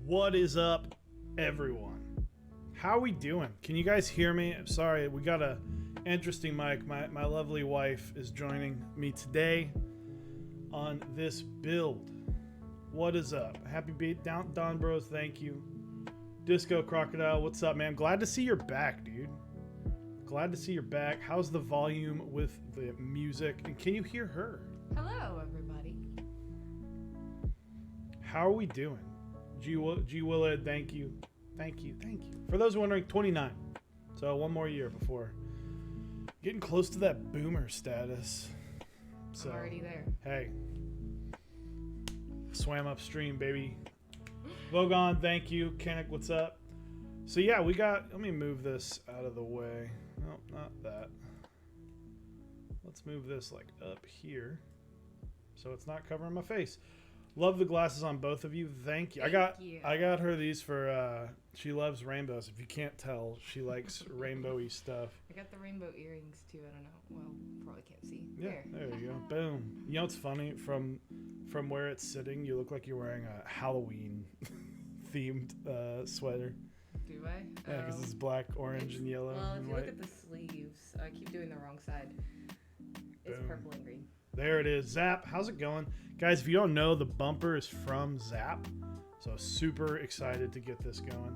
What is up, everyone? How are we doing? Can you guys hear me? I'm sorry, we got a interesting mic. My lovely wife is joining me today on this build. What is up? Happy beat down, Don Bros. Thank you. Disco Crocodile, what's up, man? Glad to see you're back, dude. Glad to see you're back. How's the volume with the music? And can you hear her? Hello, everybody. How are we doing? G Willard, thank you. Thank you. For those wondering, 29. So one more year before getting close to that boomer status. So, I'm already there. Hey. Swam upstream, baby. Vogon, thank you. Kennick, what's up? So yeah, let me move this out of the way. No, not that. Let's move this like up here so it's not covering my face. Love the glasses on both of you. Thank you. I got her these for she loves rainbows. If you can't tell, she likes rainbowy stuff. I got the rainbow earrings too. I don't know. Well, probably can't see. Yeah, there you go. Boom. You know what's funny? From where it's sitting, you look like you're wearing a Halloween themed sweater. Do I? Yeah, because it's black, orange, and yellow. Well, and if you white. look at the sleeves, I keep doing the wrong side. It's Boom. purple and green. There it is. Zap, how's it going? Guys, if you don't know, the bumper is from Zap. So super excited to get this going.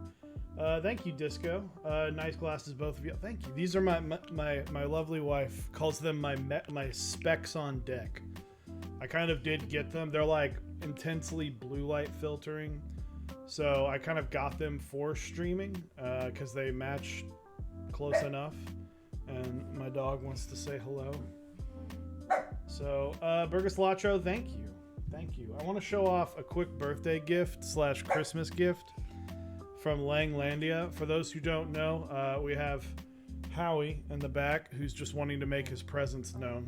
Thank you, Disco. Nice glasses, both of you. Thank you. These are my lovely wife calls them my specs on deck. I kind of did get them. They're like intensely blue light filtering. So I kind of got them for streaming because they match close enough. And my dog wants to say hello. So, Burgess Latro, thank you. Thank you. I want to show off a quick birthday gift / Christmas gift from Langlandia. For those who don't know, we have Howie in the back who's just wanting to make his presence known.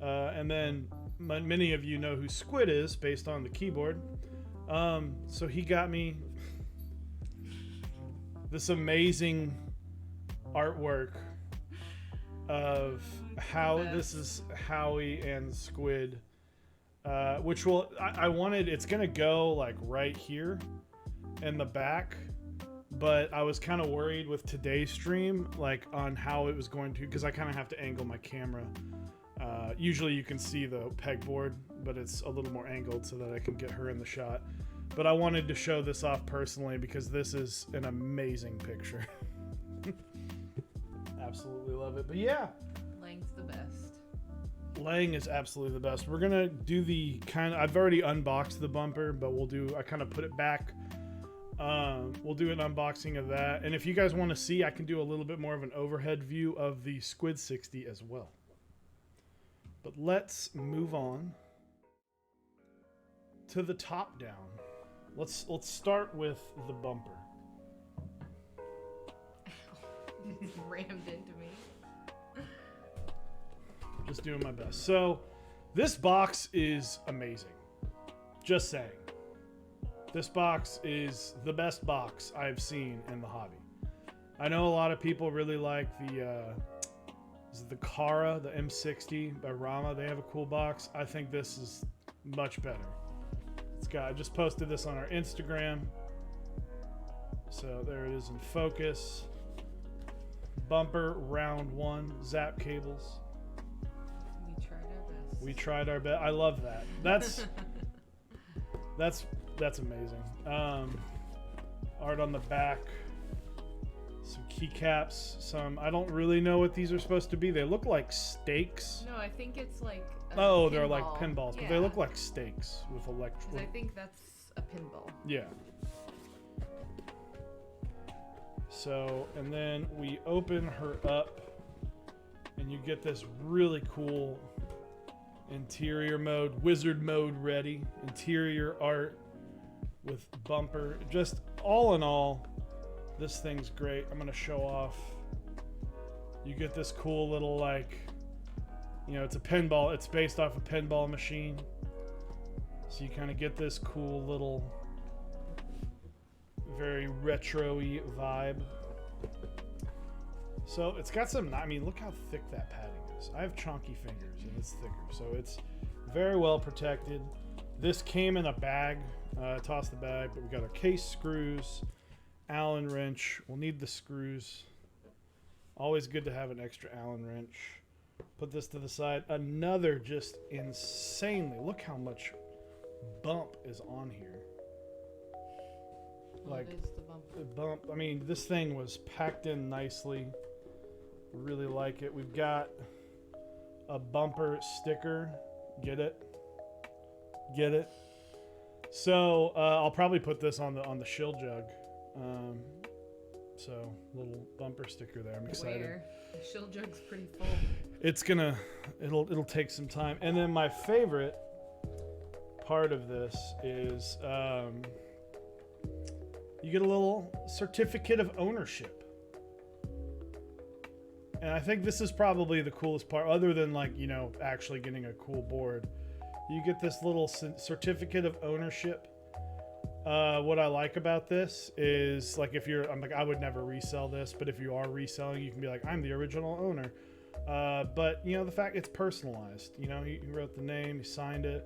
And then many of you know who Squid is based on the keyboard. So he got me this amazing artwork of how this is Howie and Squid, which I wanted. It's gonna go like right here in the back, but I was kind of worried with today's stream, like on how it was going to, because I kind of have to angle my camera. Usually you can see the pegboard, but it's a little more angled so that I can get her in the shot. But I wanted to show this off personally because this is an amazing picture. Absolutely love it. But yeah, Lang's the best. Lang is absolutely the best. We're gonna do the kind of, I've already unboxed the bumper, but I kind of put it back. We'll do an unboxing of that, and if you guys want to see, I can do a little bit more of an overhead view of the Squid 60 as well. But let's move on to the top down. Let's start with the bumper. Rammed into me. Just doing my best. So, this box is amazing. Just saying. This box is the best box I've seen in the hobby. I know a lot of people really like the Kara, the M60 by Rama. They have a cool box. I think this is much better. I just posted this on our Instagram. So there it is in focus. Bumper round 1, Zap cables. We tried our best. We tried our best. I love that. That's amazing. Art on the back. Some keycaps. I don't really know what these are supposed to be. They look like stakes. No, I think it's like they're like pinballs, yeah. But they look like stakes with electric. I think that's a pinball. Yeah. So, and then we open her up and you get this really cool interior mode, wizard mode ready, interior art with bumper. Just all in all, this thing's great. I'm going to show off. You get this cool little it's a pinball. It's based off a pinball machine. So you kind of get this cool little very retro-y vibe. So it's got some, look how thick that padding is. I have chunky fingers and it's thicker. So it's very well protected. This came in a bag. Toss the bag, but we got our case screws, Allen wrench. We'll need the screws. Always good to have an extra Allen wrench. Put this to the side. Another just insanely. Look how much bump is on here. What is the bump? The bump. I mean, this thing was packed in nicely. Really like it. We've got a bumper sticker. Get it? Get it? So I'll probably put this on the shield jug. So little bumper sticker there. I'm excited. Where? The shield jug's pretty full. It'll take some time. And then my favorite part of this is you get a little certificate of ownership. And I think this is probably the coolest part, other than actually getting a cool board. You get this little certificate of ownership. What I like about this is I would never resell this, but if you are reselling, you can be like, I'm the original owner. But the fact it's personalized, he wrote the name, he signed it,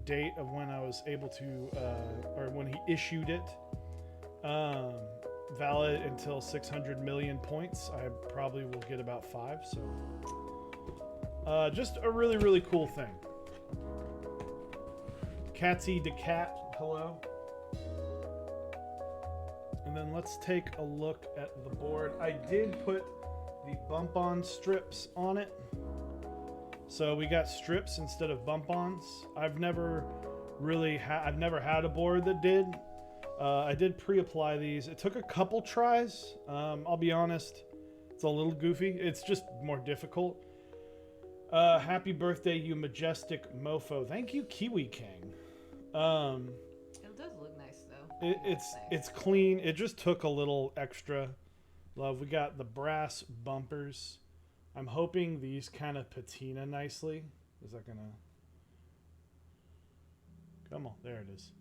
date of when I was able to, or when he issued it, valid until 600 million points. I probably will get about 5. So, just a really, really cool thing. Catsy the cat, hello. And then let's take a look at the board. I did put the bump-on strips on it. So we got strips instead of bump-ons. I've never had a board that did. I did pre-apply these. It took a couple tries. I'll be honest, it's a little goofy. It's just more difficult. Happy birthday, you majestic mofo. Thank you, Kiwi King. It does look nice though. It's clean. It just took a little extra love. We got the brass bumpers. I'm hoping these kind of patina nicely. Is that gonna come on? There it is.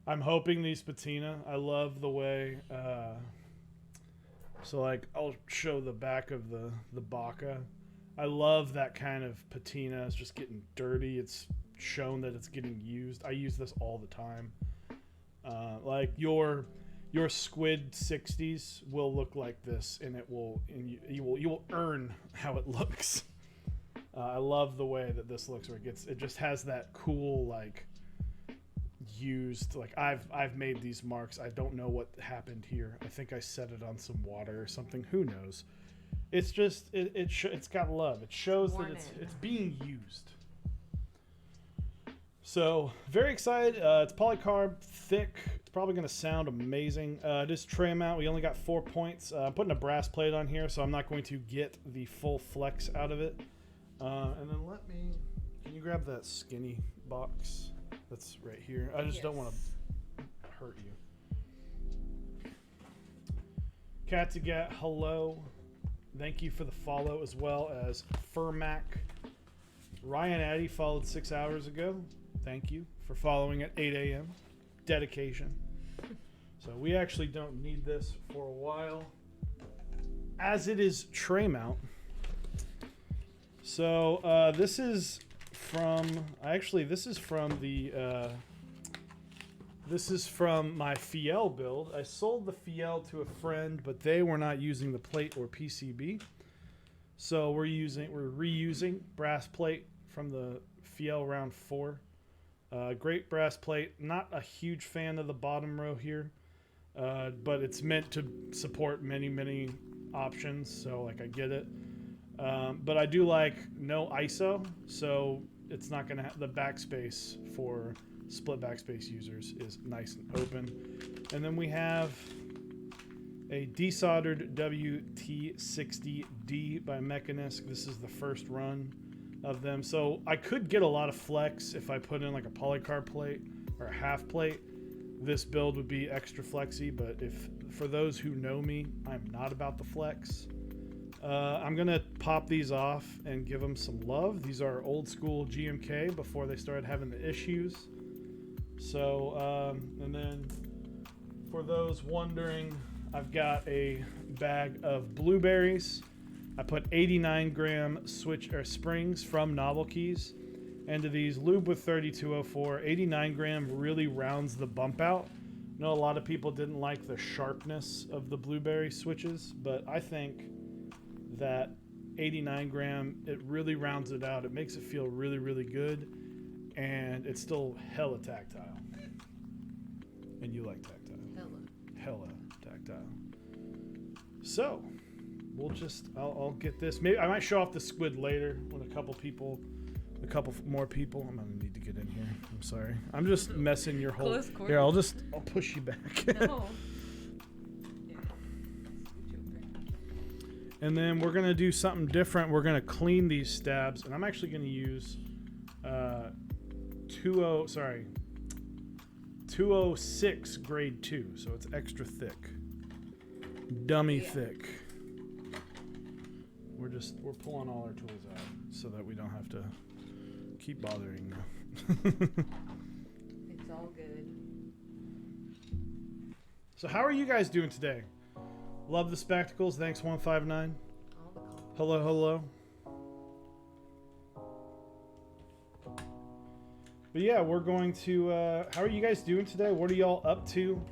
I'm hoping these patina. I love the way. I'll show the back of the Baka. I love that kind of patina. It's just getting dirty. It's shown that it's getting used. I use this all the time. Your squid 60s will look like this, and you will earn how it looks. I love the way that this looks. Where it just has that cool used. I've made these marks. I don't know what happened here. I think I set it on some water or something. Who knows? It's just it's got love. It shows that it's being used. So very excited. It's polycarb, thick. It's probably going to sound amazing. It is tray mount. We only got 4 points. I'm putting a brass plate on here, so I'm not going to get the full flex out of it. And then can you grab that skinny box that's right here? I just don't want to hurt you. Katsugat, hello. Thank you for the follow, as well as Furmac. Ryan Addy followed 6 hours ago. Thank you for following at 8 a.m. Dedication. So we actually don't need this for a while, as it is tray mount. So this is from my Fiel build. I sold the Fiel to a friend, but they were not using the plate or PCB. So we're reusing brass plate from the Fiel round 4. Great brass plate. Not a huge fan of the bottom row here, but it's meant to support many, many options. So I get it. But I do like no ISO, so it's not going to have the backspace for split backspace users is nice and open. And then we have a desoldered WT60D by Mechs. This is the first run of them. So I could get a lot of flex if I put in a polycarb plate or a half plate. This build would be extra flexy, but for those who know me, I'm not about the flex. I'm going to pop these off and give them some love. These are old school GMK before they started having the issues. So, and then for those wondering, I've got a bag of blueberries. I put 89 gram springs from Novel Keys, into these. Lube with 3204. 89 gram really rounds the bump out. I know a lot of people didn't like the sharpness of the blueberry switches, but I think that 89 gram, it really rounds it out. It makes it feel really, really good, and it's still hella tactile. And you like tactile. Hella tactile. So, I'll get this. Maybe I might show off the squid later when a couple more people. I'm gonna need to get in here. I'm sorry. I'm just messing your whole. Here, I'll push you back. No. And then we're gonna do something different. We're gonna clean these stabs, and I'm actually gonna use 206 grade 2, so it's extra thick, dummy thick. We're pulling all our tools out so that we don't have to keep bothering you. It's all good. So how are you guys doing today? Love the spectacles. Thanks 159. Hello. But yeah, we're going to how are you guys doing today? What are y'all up to?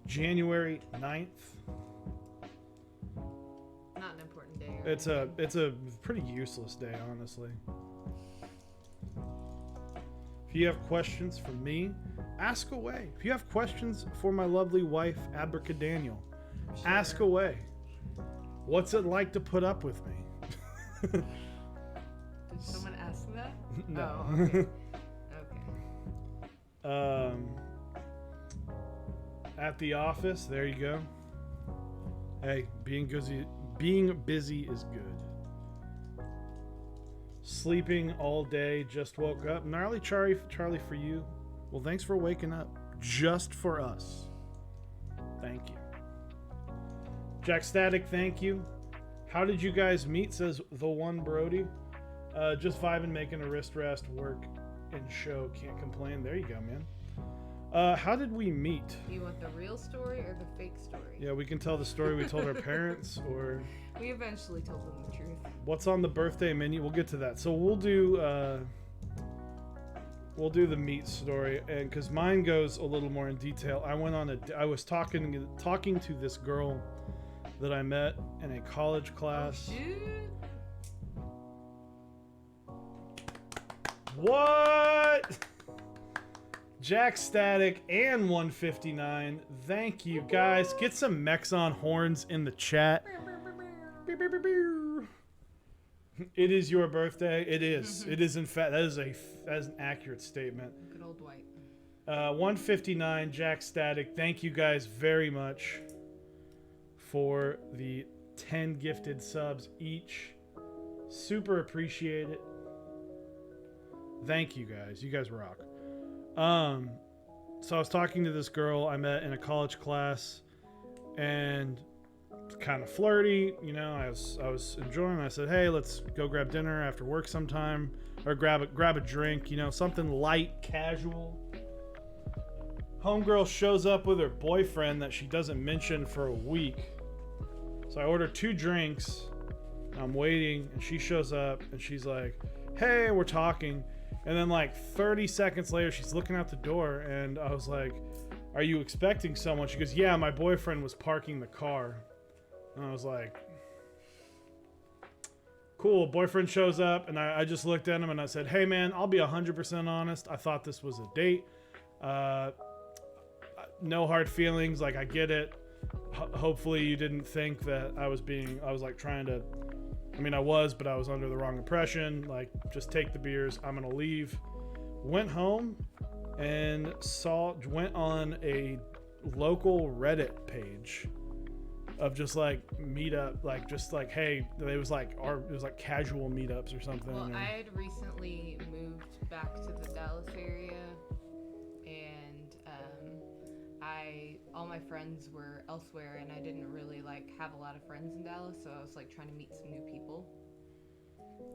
January 9th. Not an important day. It's a pretty useless day, honestly. If you have questions for me, ask away. If you have questions for my lovely wife, Abracadaniel, ask away. What's it like to put up with me? Did someone ask that? No. Oh, okay. Okay. At the office, there you go. Hey, being busy is good. Sleeping all day, just woke up. Gnarly Charlie for you. Well, thanks for waking up just for us. Thank you. Jack Static, thank you. How did you guys meet, says the one Brody. Just vibing, making a wrist rest, work and show, can't complain. There you go, man. How did we meet? Do you want the real story or the fake story? Yeah, we can tell the story we told our parents, or We eventually told them the truth. what's on the birthday menu. We'll get to that. So we'll do the meat story, and because mine goes a little more in detail. I was talking to this girl that I met in a college class. Oh, shit. What? Jack Static and 159. Thank you, guys. Get some Mechs on horns in the chat. It is your birthday. It is. It is, in fact. That is an accurate statement. Good old Dwight. 159, Jack Static. Thank you guys very much for the 10 gifted subs each. Super appreciate it. Thank you guys. You guys rock. So I was talking to this girl I met in a college class, and kind of flirty, you know. I was enjoying. I said, "Hey, let's go grab dinner after work sometime, or grab a drink, you know, something light, casual." Homegirl shows up with her boyfriend that she doesn't mention for a week. So I order 2 drinks. I'm waiting, and she shows up, and she's like, "Hey," we're talking. And then like 30 seconds later, she's looking out the door, and I was like, "Are you expecting someone?" She goes, "Yeah, my boyfriend was parking the car." And I was like, "Cool." Boyfriend shows up, and I just looked at him, and I said, "Hey man, I'll be 100% honest. I thought this was a date. No hard feelings. Like, I get it. Hopefully you didn't think that I was like trying to, I mean, I was, but I was under the wrong impression. Like, just take the beers. I'm going to leave." Went home and went on a local Reddit page of just like meetup, like just like, hey, it was like casual meetups or something. Well, I had recently moved back to the Dallas area, and all my friends were elsewhere, and I didn't really like have a lot of friends in Dallas, so I was like trying to meet some new people,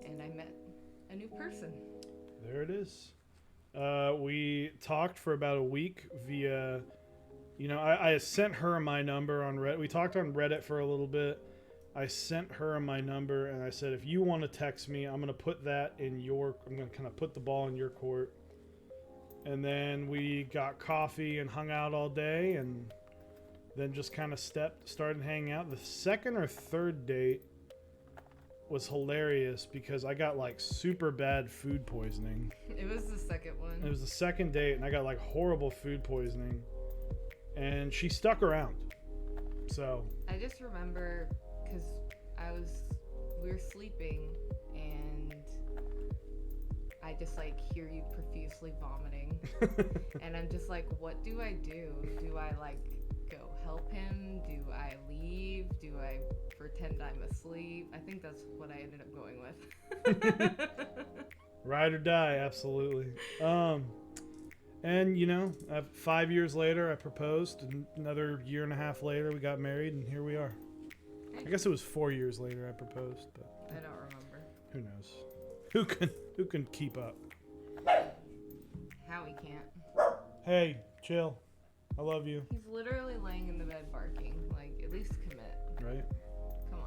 and I met a new person. There it is. We talked for about a week via, you know, I sent her my number on Reddit. We talked on Reddit for a little bit, I sent her my number and I said, if you want to text me, I'm going to put that in your, I'm going to kind of put the ball in your court. And then we got coffee and hung out all day and then just kind of started hanging out. The second or third date was hilarious because I got like super bad food poisoning. It was the second one. It was the second date and I got like horrible food poisoning and she stuck around. So I just remember because we were sleeping and I just like hear you profusely vomiting and I'm just like, what do I do? Do I like go help him? Do I leave? Do I pretend I'm asleep? I think that's what I ended up going with. Ride or die, absolutely. And 5 years later I proposed, and another year and a half later we got married, and here we are. I guess it was 4 years later I proposed, but I don't remember. Who knows? Who can keep up? Howie can't. Hey, chill. I love you. He's literally laying in the bed barking. Like, at least commit. Right? Come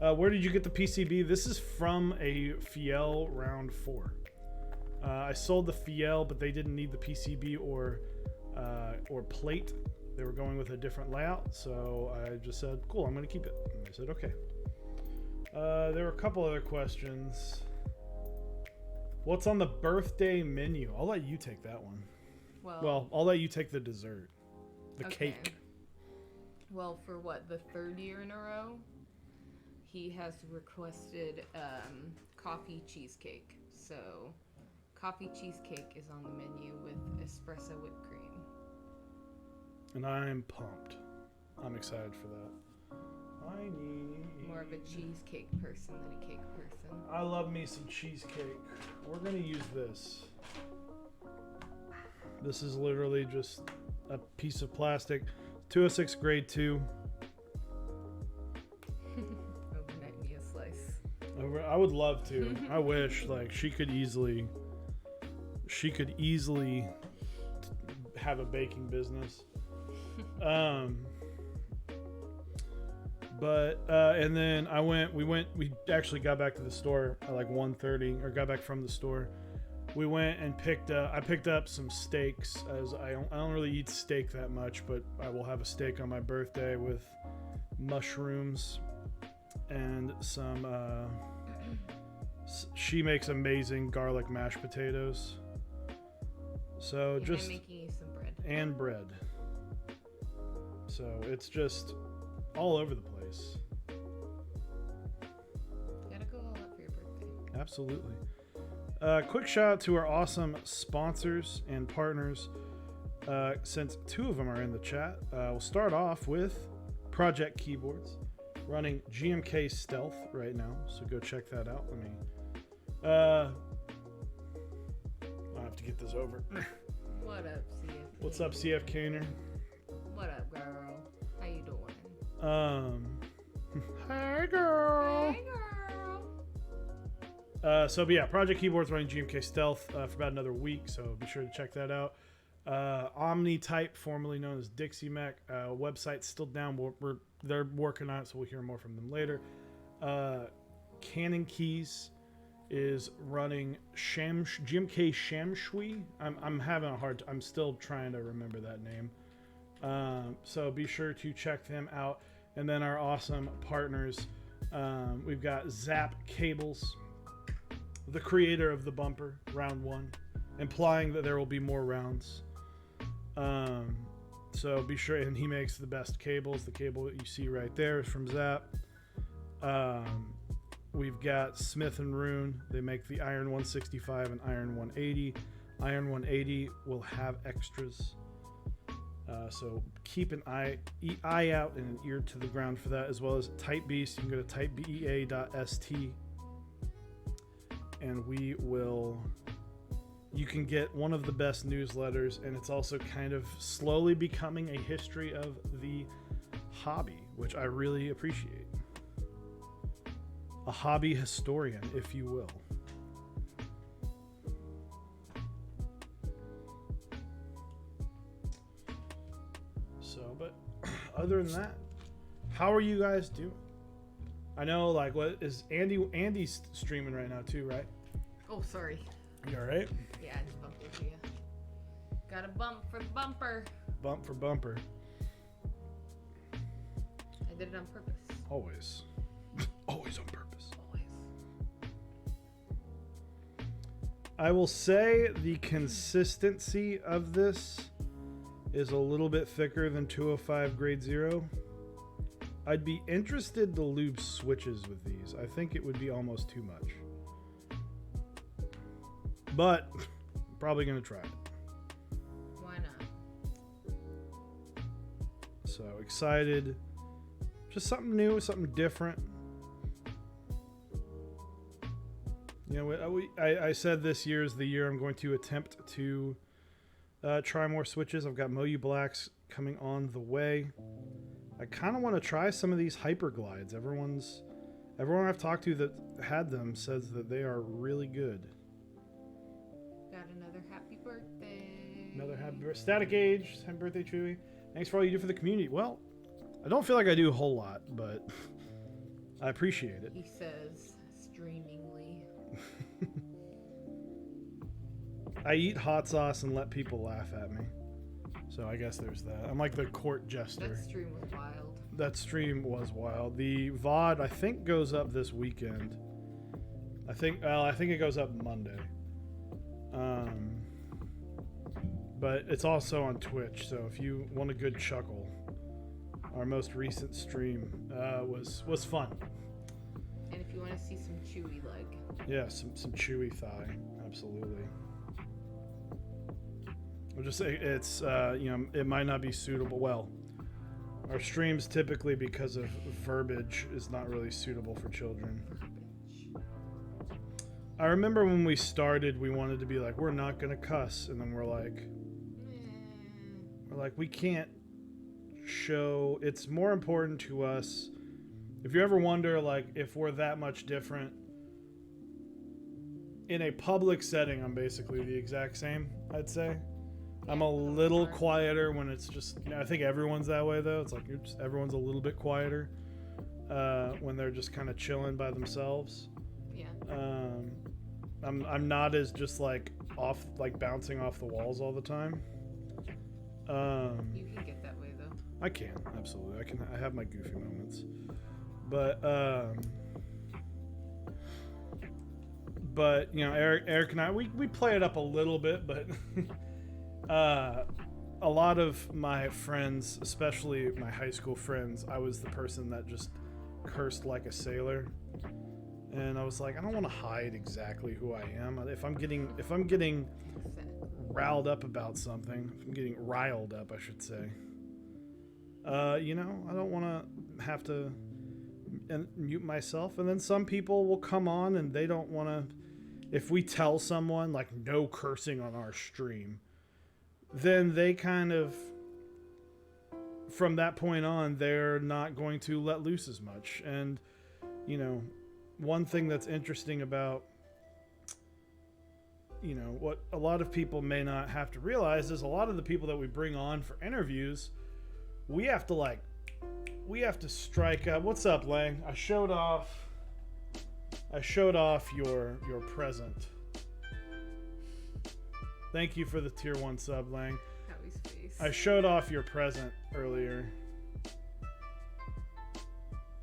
on. Where did you get the PCB? This is from a Fiel round 4. I sold the Fiel, but they didn't need the PCB or plate. They were going with a different layout, so I just said, cool, I'm going to keep it. And they said, okay. There were a couple other questions. What's on the birthday menu? I'll let you take that one. Well, I'll let you take the dessert. The cake. Well, for what, the third year in a row, he has requested coffee cheesecake. So, coffee cheesecake is on the menu with espresso whipped cream. And I'm pumped. I'm excited for that. I need... More of a cheesecake person than a cake person. I love me some cheesecake. We're going to use this. This is literally just a piece of plastic. 206 grade 2. Overnight me a slice. I would love to. I wish like she could easily have a baking business. And then we actually got back to the store at like 1:30, or got back from the store. We went and I picked up some steaks, as I don't really eat steak that much, but I will have a steak on my birthday with mushrooms and some, she makes amazing garlic mashed potatoes. So and just, I'm making you some bread. And bread. So it's just all over the place. Gotta go all out for your birthday. Absolutely. Quick shout out to our awesome sponsors and partners, since 2 of them are in the chat. We'll start off with Project Keyboards, running GMK Stealth right now, so go check that out. I'll have to get this over. What up, CF? What's up, CF Kaner? What up, girl? How you doing? Hey, girl. Hey, girl. Project Keyboards running GMK Stealth for about another week, so be sure to check that out. Omnitype, formerly known as Dixie Mech, website's still down. They're working on it, so we'll hear more from them later. Canon Keys is running GMK Shamshui. I'm still trying to remember that name. So be sure to check them out. And then our awesome partners, we've got Zap Cables, the creator of the bumper, round 1, implying that there will be more rounds. So be sure, and he makes the best cables. The cable that you see right there is from Zap. We've got Smith & Rune. They make the Iron 165 and Iron 180. Iron 180 will have extras. So keep an eye out and an ear to the ground for that, as well as Type Beast. You can go to typebea.st, and you can get one of the best newsletters, and it's also kind of slowly becoming a history of the hobby, which I really appreciate. A hobby historian, if you will. So, but other than that, how are you guys doing? I know, like, what is Andy's streaming right now too, right? Oh, sorry. You all right? Yeah, I just bumped into you. Got a bump for the bumper. Bump for bumper. I did it on purpose. Always. Always on purpose. Always. I will say the consistency of this is a little bit thicker than 205 grade 0. I'd be interested to lube switches with these. I think it would be almost too much. But probably going to try it. Why not? So excited. Just something new, something different. You know, I said this year is the year I'm going to attempt to try more switches. I've got Moyu Blacks coming on the way. I kind of want to try some of these hyper glides. Everyone I've talked to that had them says that they are really good. Got another happy birthday. Another happy birthday. Static Age. Happy birthday, Chewy. Thanks for all you do for the community. Well, I don't feel like I do a whole lot, but I appreciate it. He says streamingly. I eat hot sauce and let people laugh at me. So I guess there's that. I'm like the court jester. That stream was wild. That stream was wild. The VOD, I think, goes up this weekend. I think it goes up Monday. But it's also on Twitch, so if you want a good chuckle, our most recent stream was fun. And if you want to see some chewy leg. Yeah, some chewy thigh, absolutely. I'll just say it's it might not be suitable. Well, our streams typically, because of verbiage, is not really suitable for children. I remember when we started, we wanted to be like, we're not gonna cuss, and then we're like, we can't show. It's more important to us. If you ever wonder, like, if we're that much different in a public setting, I'm basically the exact same. I'd say. I'm a little quieter when it's just. I think everyone's that way though. It's like everyone's a little bit quieter when they're just kind of chilling by themselves. Yeah. I'm not as just like bouncing off the walls all the time. You can get that way though. I can, absolutely. I have my goofy moments. But you know, Eric and I we play it up a little bit, but a lot of my friends, especially my high school friends, I was the person that just cursed like a sailor. And I was like, I don't want to hide exactly who I am. If I'm getting riled up about something, if I'm getting riled up, I should say. You know, I don't want to have to mute myself. And then some people will come on and they don't want to. If we tell someone like no cursing on our stream, then they kind of, from that point on, they're not going to let loose as much. And you know, one thing that's interesting about, you know, what a lot of people may not have to realize is a lot of the people that we bring on for interviews, we have to strike up. What's up, Lang? I showed off your present. Thank you for the tier 1 sub, Lang. Howie's face. I showed off your present earlier.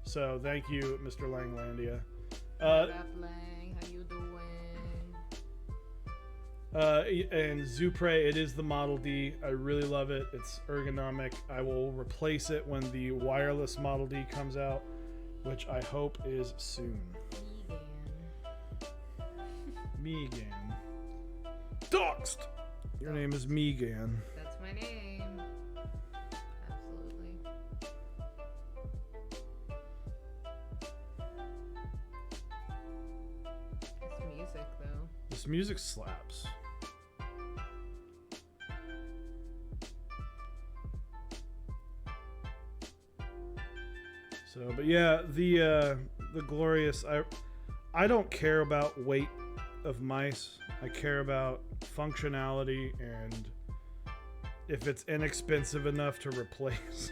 So thank you, Mr. Langlandia. What up, Lang? How you doing? And Zupre, it is the Model D. I really love it. It's ergonomic. I will replace it when the wireless Model D comes out, which I hope is soon. Megan. Doxed! Your name is Megan. That's my name. Absolutely. This music, though. This music slaps. So, but yeah, the glorious. I don't care about weight of mice. I care about functionality and if it's inexpensive enough to replace.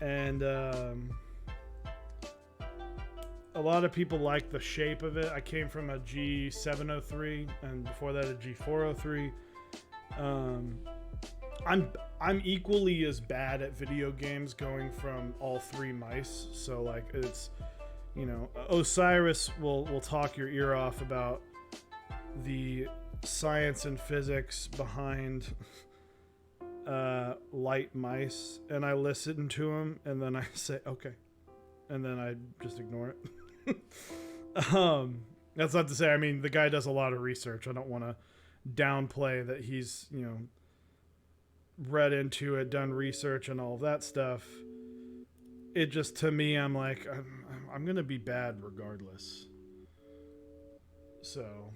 And a lot of people like the shape of it. I came from a G703 and before that a G403. I'm equally as bad at video games going from all three mice. So like it's, you know, Osiris will talk your ear off about the science and physics behind light mice, and I listen to him and then I say okay, and then I just ignore it. That's not to say, I mean, the guy does a lot of research. I don't want to downplay that he's, you know, read into it, done research and all of that stuff. It just, to me, I'm like, I'm gonna be bad regardless. So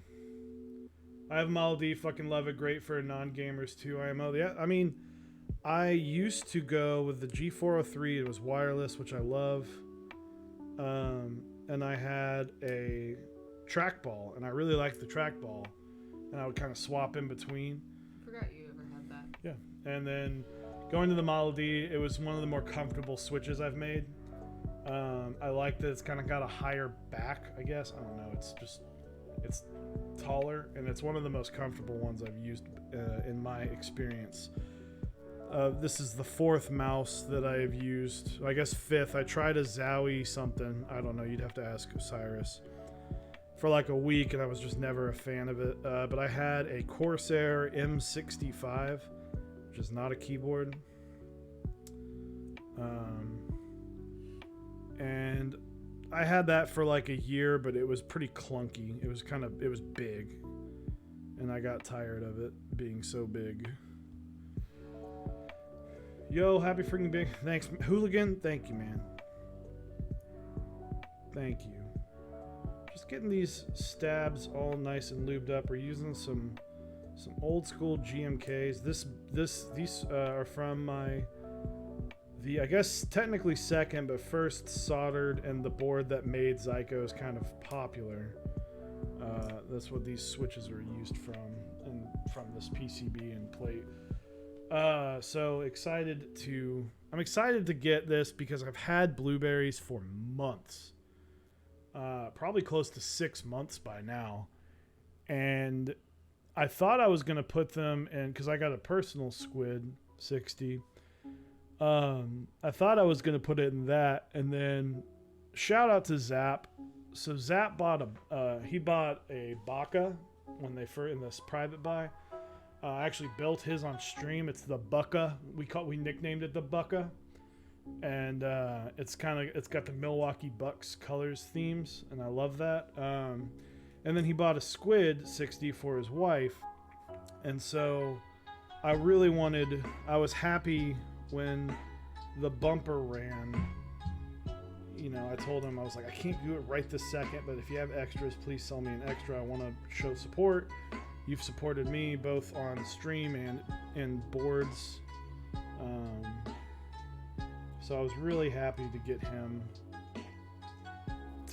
I have Moldy, fucking love it, great for non-gamers too. IMO, yeah, I mean, I used to go with the G403. It was wireless, which I love, and I had a trackball, and I really liked the trackball, and I would kind of swap in between. I forgot you ever had that. Yeah, and then going to the Model D, it was one of the more comfortable switches I've made. I like that it's kind of got a higher back, I guess. I don't know. It's taller, and it's one of the most comfortable ones I've used in my experience. This is the fourth mouse that I've used. I guess fifth. I tried a Zowie something. I don't know. You'd have to ask Osiris. For like a week, and I was just never a fan of it. But I had a Corsair M65, which is not a keyboard. And I had that for like a year, but it was pretty clunky. It was big, and I got tired of it being so big. Yo, happy freaking big. Thanks, Hooligan. Thank you, man. Thank you. Just getting these stabs all nice and lubed up. We're using some old school GMKs. These are from I guess technically second, but first soldered, and the board that made Zyko's kind of popular. That's what these switches are used from, and from this PCB and plate. So I'm excited to get this because I've had blueberries for months, probably close to 6 months by now, and I thought I was gonna put them in because I got a personal Squid 60. I thought I was gonna put it in that, and then shout out to Zap. So Zap bought a Baka when they first in this private buy. I actually built his on stream. It's the Bucka. We nicknamed it the Bucka, and it's got the Milwaukee Bucks colors themes, and I love that. And then he bought a Squid 60 for his wife, and so I was happy when the bumper ran. You know, I told him, I was like, I can't do it right this second, but if you have extras, please sell me an extra. I want to show support. You've supported me both on stream and in boards. So I was really happy to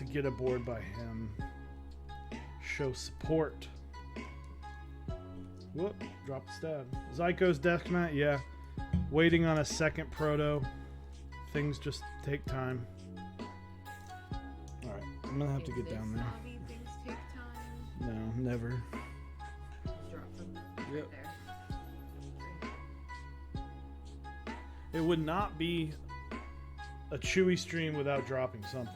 get a board by him. Show support. Whoop, drop the stab. Zyko's desk mat, yeah. Waiting on a second proto. Things just take time. Alright, I'm gonna have to get down there. Hobby, things take time. No, never. Just drop them right Yep. there. It would not be a Chewy stream without dropping something.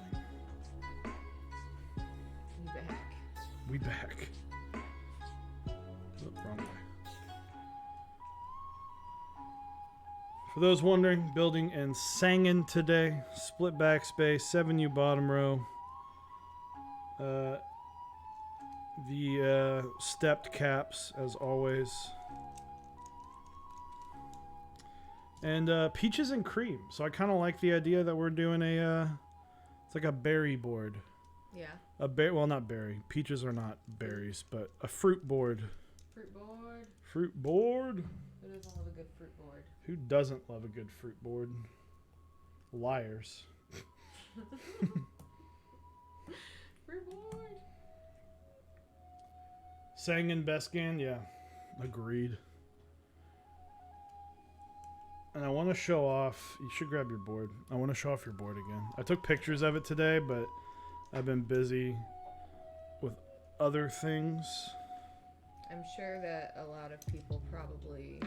You back. We back. Oh, wrong way. For those wondering, building in Sangin today. Split backspace, 7U bottom row. The stepped caps, as always. And peaches and cream. So I kind of like the idea that we're doing it's like a berry board. Yeah. Well, not berry. Peaches are not berries, but a fruit board. Fruit board. Fruit board? Who doesn't love a good fruit board? Who doesn't love a good fruit board? Liars. Fruit board. Sangin Bescan, yeah. Agreed. And I want to show off. You should grab your board. I want to show off your board again. I took pictures of it today, but I've been busy with other things. I'm sure that a lot of people probably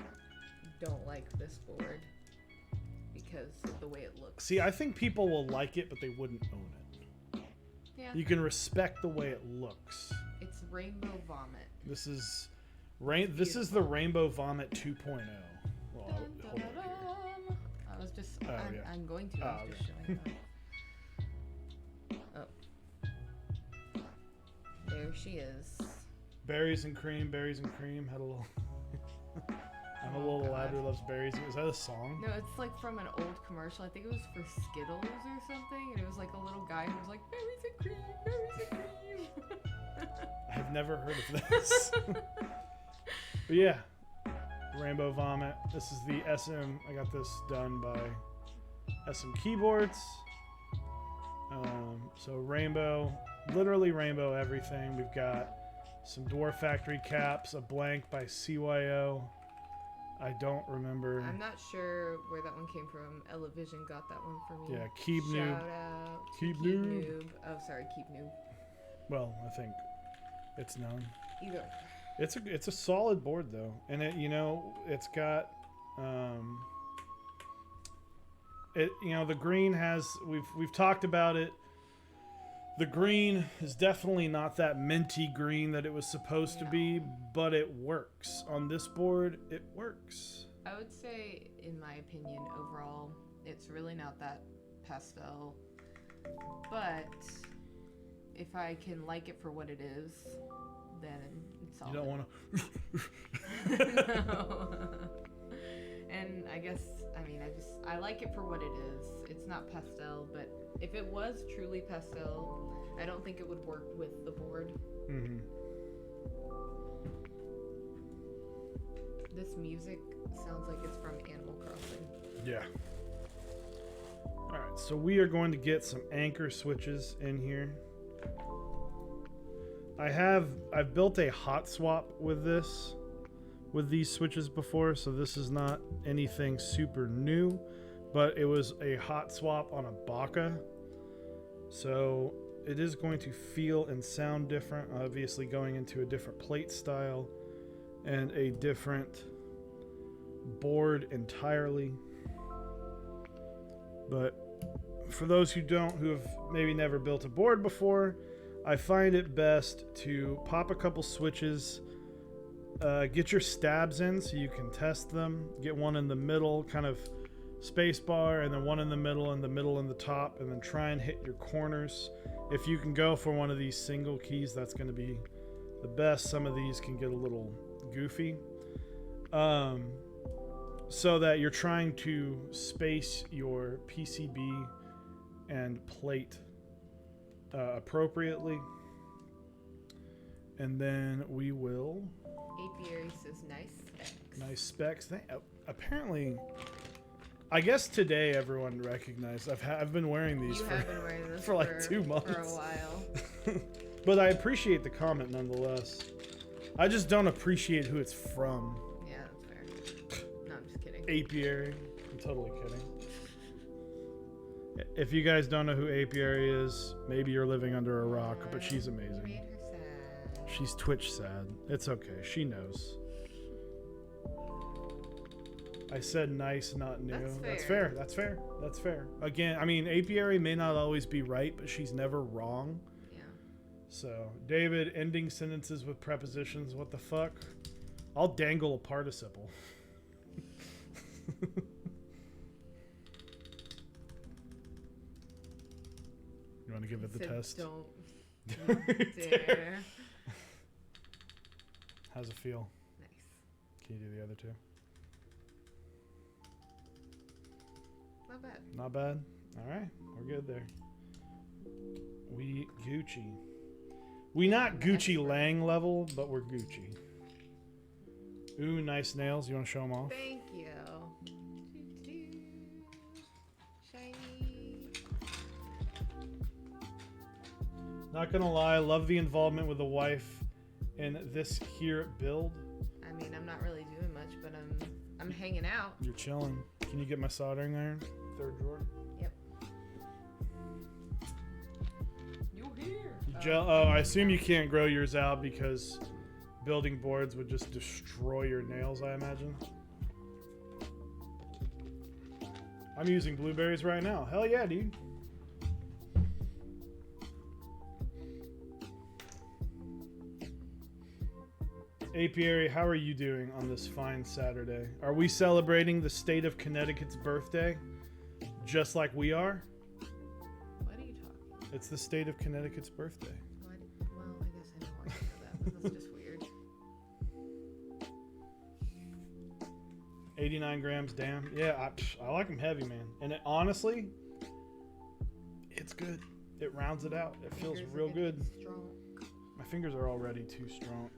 don't like this board because of the way it looks. See, I think people will like it, but they wouldn't own it. Yeah. You can respect the way it looks. It's Rainbow Vomit. This is the Rainbow Vomit 2.0. Well, Dun, dun, dun, dun. I was just. I'm going to. I was just showing that. Oh. There she is. Berries and cream had a little. I'm a little lad who loves berries. Is that a song? No, it's like from an old commercial. I think it was for Skittles or something. And it was like a little guy who was like, berries and cream, berries and cream. I've never heard of this. But yeah, Rainbow Vomit. This is the SM. I got this done by SM Keyboards. So rainbow, literally rainbow everything. We've got some Dwarf Factory caps, a blank by CYO. I don't remember. I'm not sure where that one came from. Elevision got that one for me. Yeah, Keep Noob. Shout out to Keep Keep Noob. Noob. Oh, sorry, Keep Noob. Well, I think it's known. Either. It's a solid board though, and it's got the green has we've talked about it. The green is definitely not that minty green that it was supposed to be, but it works. On this board, it works. I would say, in my opinion, overall, it's really not that pastel. But if I can like it for what it is, then it's all. You don't want to. No. And I like it for what it is. It's not pastel, but if it was truly pastel, I don't think it would work with the board. Mm-hmm. This music sounds like it's from Animal Crossing. Yeah. Alright, so we are going to get some anchor switches in here. I've built a hot swap with these switches before, so this is not anything super new, but it was a hot swap on a Baka. So it is going to feel and sound different, obviously going into a different plate style and a different board entirely. But for those who have maybe never built a board before, I find it best to pop a couple switches, get your stabs in so you can test them, get one in the middle, kind of space bar, and then one in the middle and the top, and then try and hit your corners. If you can go for one of these single keys, that's going to be the best. Some of these can get a little goofy. So that you're trying to space your PCB and plate appropriately. And then we will... Apiary says nice specs. Nice specs. Apparently, I guess today everyone recognized I've been wearing these for like 2 months. For a while. But I appreciate the comment nonetheless. I just don't appreciate who it's from. Yeah, that's fair. No, I'm just kidding. Apiary. I'm totally kidding. If you guys don't know who Apiary is, maybe you're living under a rock, but she's amazing. Made her sad. She's Twitch sad. It's okay. She knows. I said nice, not new. That's fair. That's fair. That's fair. Again, I mean, Apiary may not always be right, but she's never wrong. Yeah. So, David, ending sentences with prepositions. What the fuck? I'll dangle a participle. You want to give it the test? Don't dare. How's it feel? Nice. Can you do the other two? Not bad. Not bad? Alright, we're good there. We Gucci. We not Gucci Lang level, but we're Gucci. Ooh, nice nails. You want to show them off? Thank you. Shiny. Not gonna lie, love the involvement with the wife in this here build. I mean, I'm not really doing much, but I'm hanging out. You're chilling. Can you get my soldering iron? Third drawer. Yep. You Oh, I assume you can't grow yours out because building boards would just destroy your nails, I imagine. I'm using blueberries right now. Hell yeah, dude. Apiary, how are you doing on this fine Saturday? Are we celebrating the state of Connecticut's birthday just like we are? What are you talking? It's the state of Connecticut's birthday. Well, I guess I know why you know that, but that's just weird. 89 grams, damn. Yeah, I like them heavy, man. And it, honestly, it's good. It rounds it out. It feels real good. Strong. My fingers are already too strong.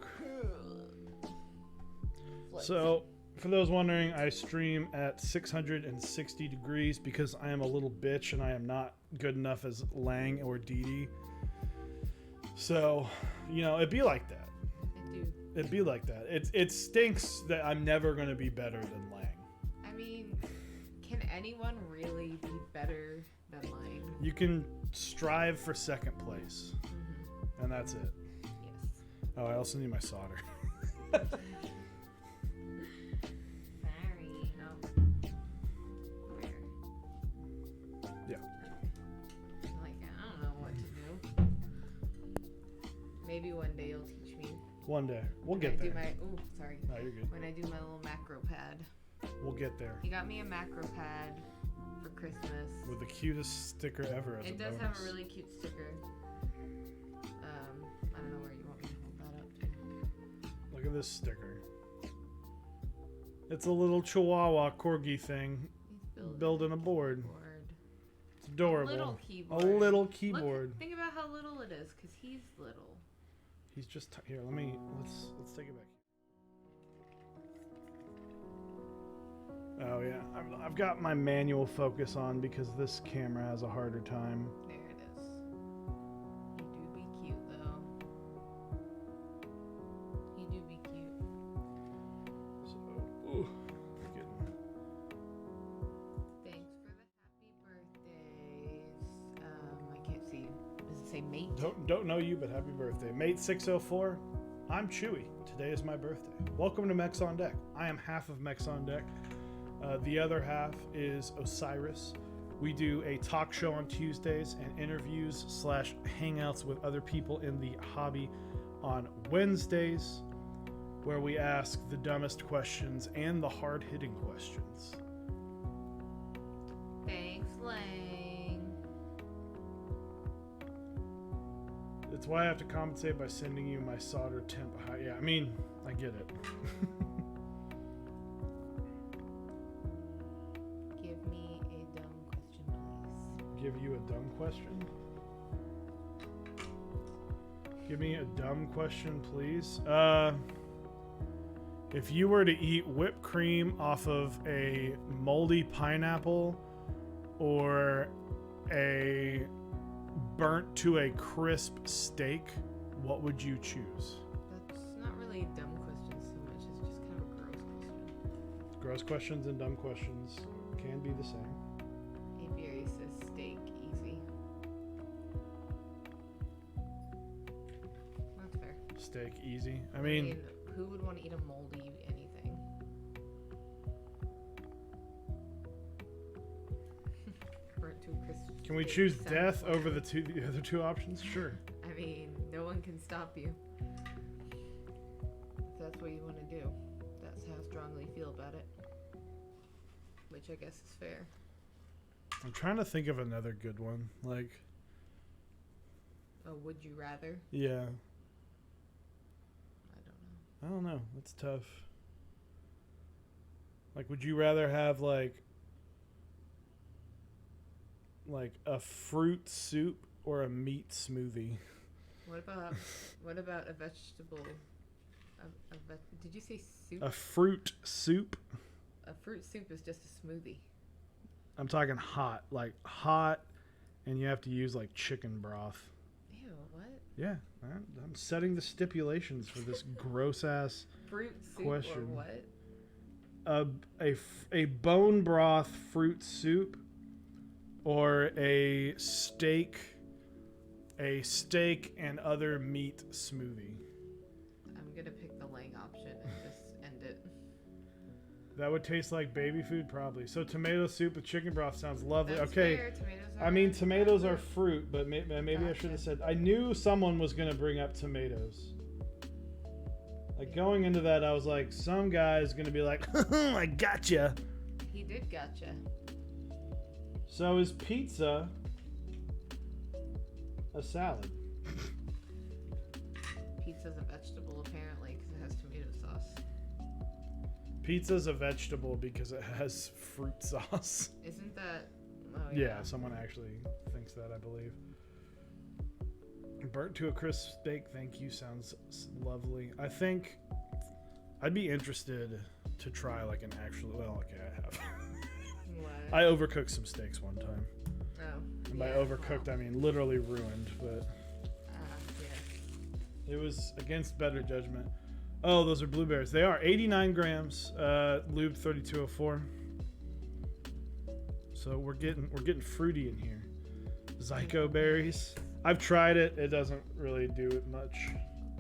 So, for those wondering, I stream at 660 degrees because I am a little bitch and I am not good enough as Lang or Dee. So, you know, it'd be like that. It'd be like that. It stinks that I'm never going to be better than Lang. I mean, can anyone really be better than Lang? You can strive for second place. Mm-hmm. And that's it. Yes. Oh, I also need my solder. Sorry. No. Where? Yeah. Like, I don't know what to do. Maybe one day you'll teach me. One day. We'll When get I there. do my, ooh, sorry. No, you're good. When I do my little macro pad. We'll get there. He got me a macro pad for Christmas. With the cutest sticker ever as It a does bonus. have a really cute sticker. I don't know where you want me to hold that up to. Look at this sticker. It's a little Chihuahua corgi thing He's building a board. board. It's adorable. A little keyboard. A little keyboard. Look, think about how little it is, because he's little. He's just here. Let's take it back. Oh yeah, I've got my manual focus on because this camera has a harder time. There it is. He do be cute, though. He do be cute. So, ooh, getting Thanks for the happy birthdays. I can't see. Does it say mate? Don't know you, but happy birthday. Mate 604, I'm Chewy. Today is my birthday. Welcome to Mechs on Deck. I am half of Mechs on Deck. The other half is Osiris. We do a talk show on Tuesdays and interviews / hangouts with other people in the hobby on Wednesdays, where we ask the dumbest questions and the hard-hitting questions. Thanks, Lang. That's why I have to compensate by sending you my solder temp high. Yeah, I mean, I get it. Give me a dumb question, please. Give you a dumb question? Give me a dumb question, please. If you were to eat whipped cream off of a moldy pineapple or a burnt to a crisp steak, what would you choose? That's not really a dumb question so much. It's just kind of a gross question. Gross questions and dumb questions can be the same. Apiary says steak, easy. That's fair. Steak, easy. I mean, who would want to eat a moldy anything? Burnt to a crisp. can we steak choose sounds death fun. over the other two options? Sure. I mean, no one can stop you. If that's what you want to do. That's how strongly you feel about it. Which I guess is fair. I'm trying to think of another good one. Like, Oh, would you rather? yeah. I don't know. I don't know. That's tough. Like, would you rather have like a fruit soup or a meat smoothie? What about a vegetable? Did you say soup? A fruit soup? A fruit soup is just a smoothie. I'm talking hot, like hot, and you have to use like chicken broth. Ew, what? Yeah, I'm setting the stipulations for this gross ass Fruit soup question. or what? A bone broth fruit soup or a steak a steak and other meat smoothie. I'm gonna pick the Lang option and just end it. That would taste like baby food, probably. So tomato soup with chicken broth sounds lovely. That's Okay. fair. Tomatoes are fruit, but maybe I should have Gotcha. said. I knew someone was going to bring up tomatoes. Like going into that, I was like, some guy's going to be like, I gotcha. He did gotcha. So is pizza a salad? Pizza's a vegetable apparently because it has tomato sauce. Pizza's a vegetable because it has fruit sauce. Isn't that? Oh Yeah, someone actually thinks that, I believe. Burnt to a crisp steak, thank you. Sounds lovely. I think I'd be interested to try like an actual. Well, okay, I have. What? I overcooked some steaks one time. Oh. And by yeah, overcooked, I mean literally ruined, but yeah. it was against better judgment. Oh, those are blueberries. They are 89 grams, lube 3204. So we're getting fruity in here. Zyko berries. I've tried it. It doesn't really do it much.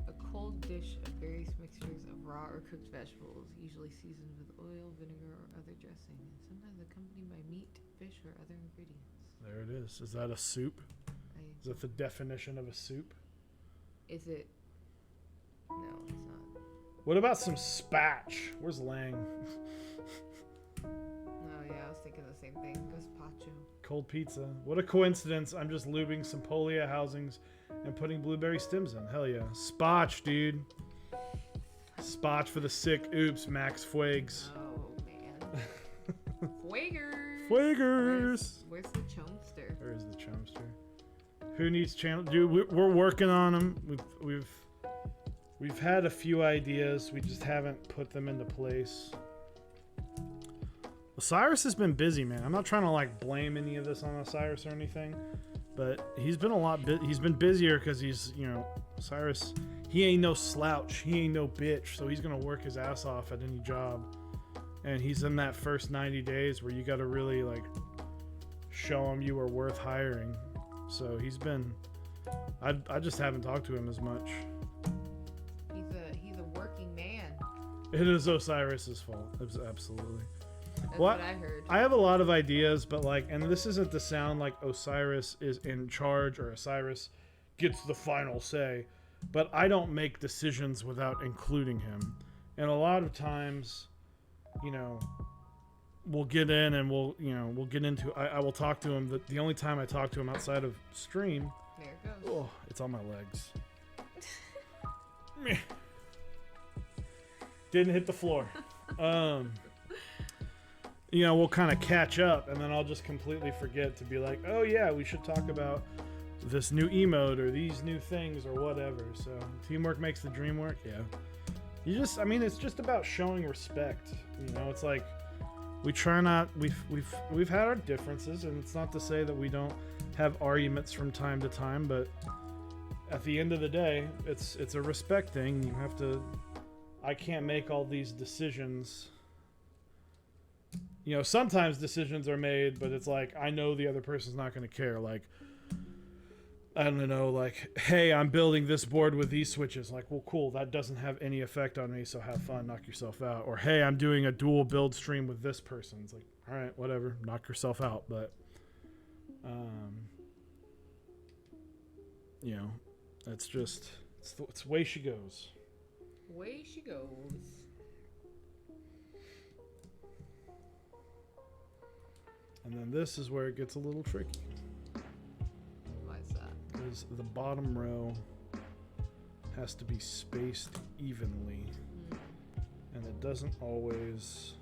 A cold dish of various mixtures of raw or cooked vegetables, usually seasoned with oil, vinegar, or other dressing, and sometimes accompanied by meat, fish, or other ingredients. There it is. Is that a soup? Is that the definition of a soup? Is it? No, it's not. What about some spatch? Where's Lang? Oh yeah, I was thinking the same thing. Gazpacho. Cold pizza. What a coincidence. I'm just lubing some polia housings and putting blueberry stems in. Hell yeah. Spatch, dude. Spatch for the sick. Oops, Max Fuegs. Oh man. Fuegers. Fuegers. Where's the chomster? There is the chomster. Who needs channel? Dude, we're working on them. We've had a few ideas. We just haven't put them into place. Osiris has been busy, man. I'm not trying to like blame any of this on Osiris or anything, but he's been he's been busier because he's, Osiris, he ain't no slouch. He ain't no bitch. So he's going to work his ass off at any job. And he's in that first 90 days where you got to really like show him you are worth hiring. So he's been, I just haven't talked to him as much. He's a working man. It is Osiris's fault. Absolutely. That's what I heard. I have a lot of ideas, but and this isn't to sound like Osiris is in charge or Osiris gets the final say, but I don't make decisions without including him. And a lot of times, we'll get in and we'll get into, I will talk to him. The only time I talk to him outside of stream, There it goes. oh, it's on my legs. Didn't hit the floor. We'll kind of catch up, and then I'll just completely forget to be like, oh yeah, we should talk about this new emote or these new things or whatever. So teamwork makes the dream work. Yeah. It's just about showing respect. It's like we try not. We've had our differences, and it's not to say that we don't have arguments from time to time, but at the end of the day, it's a respect thing. You have to. I can't make all these decisions. Sometimes decisions are made, but it's like, I know the other person's not going to care. Like, I don't know, like, hey, I'm building this board with these switches. Like, well, cool. That doesn't have any effect on me, so have fun, knock yourself out. Or, hey, I'm doing a dual build stream with this person. It's like, all right, whatever, knock yourself out. But, that's just, it's the way she goes. Way she goes. And then this is where it gets a little tricky. Why is that? Because the bottom row has to be spaced evenly. And it doesn't always.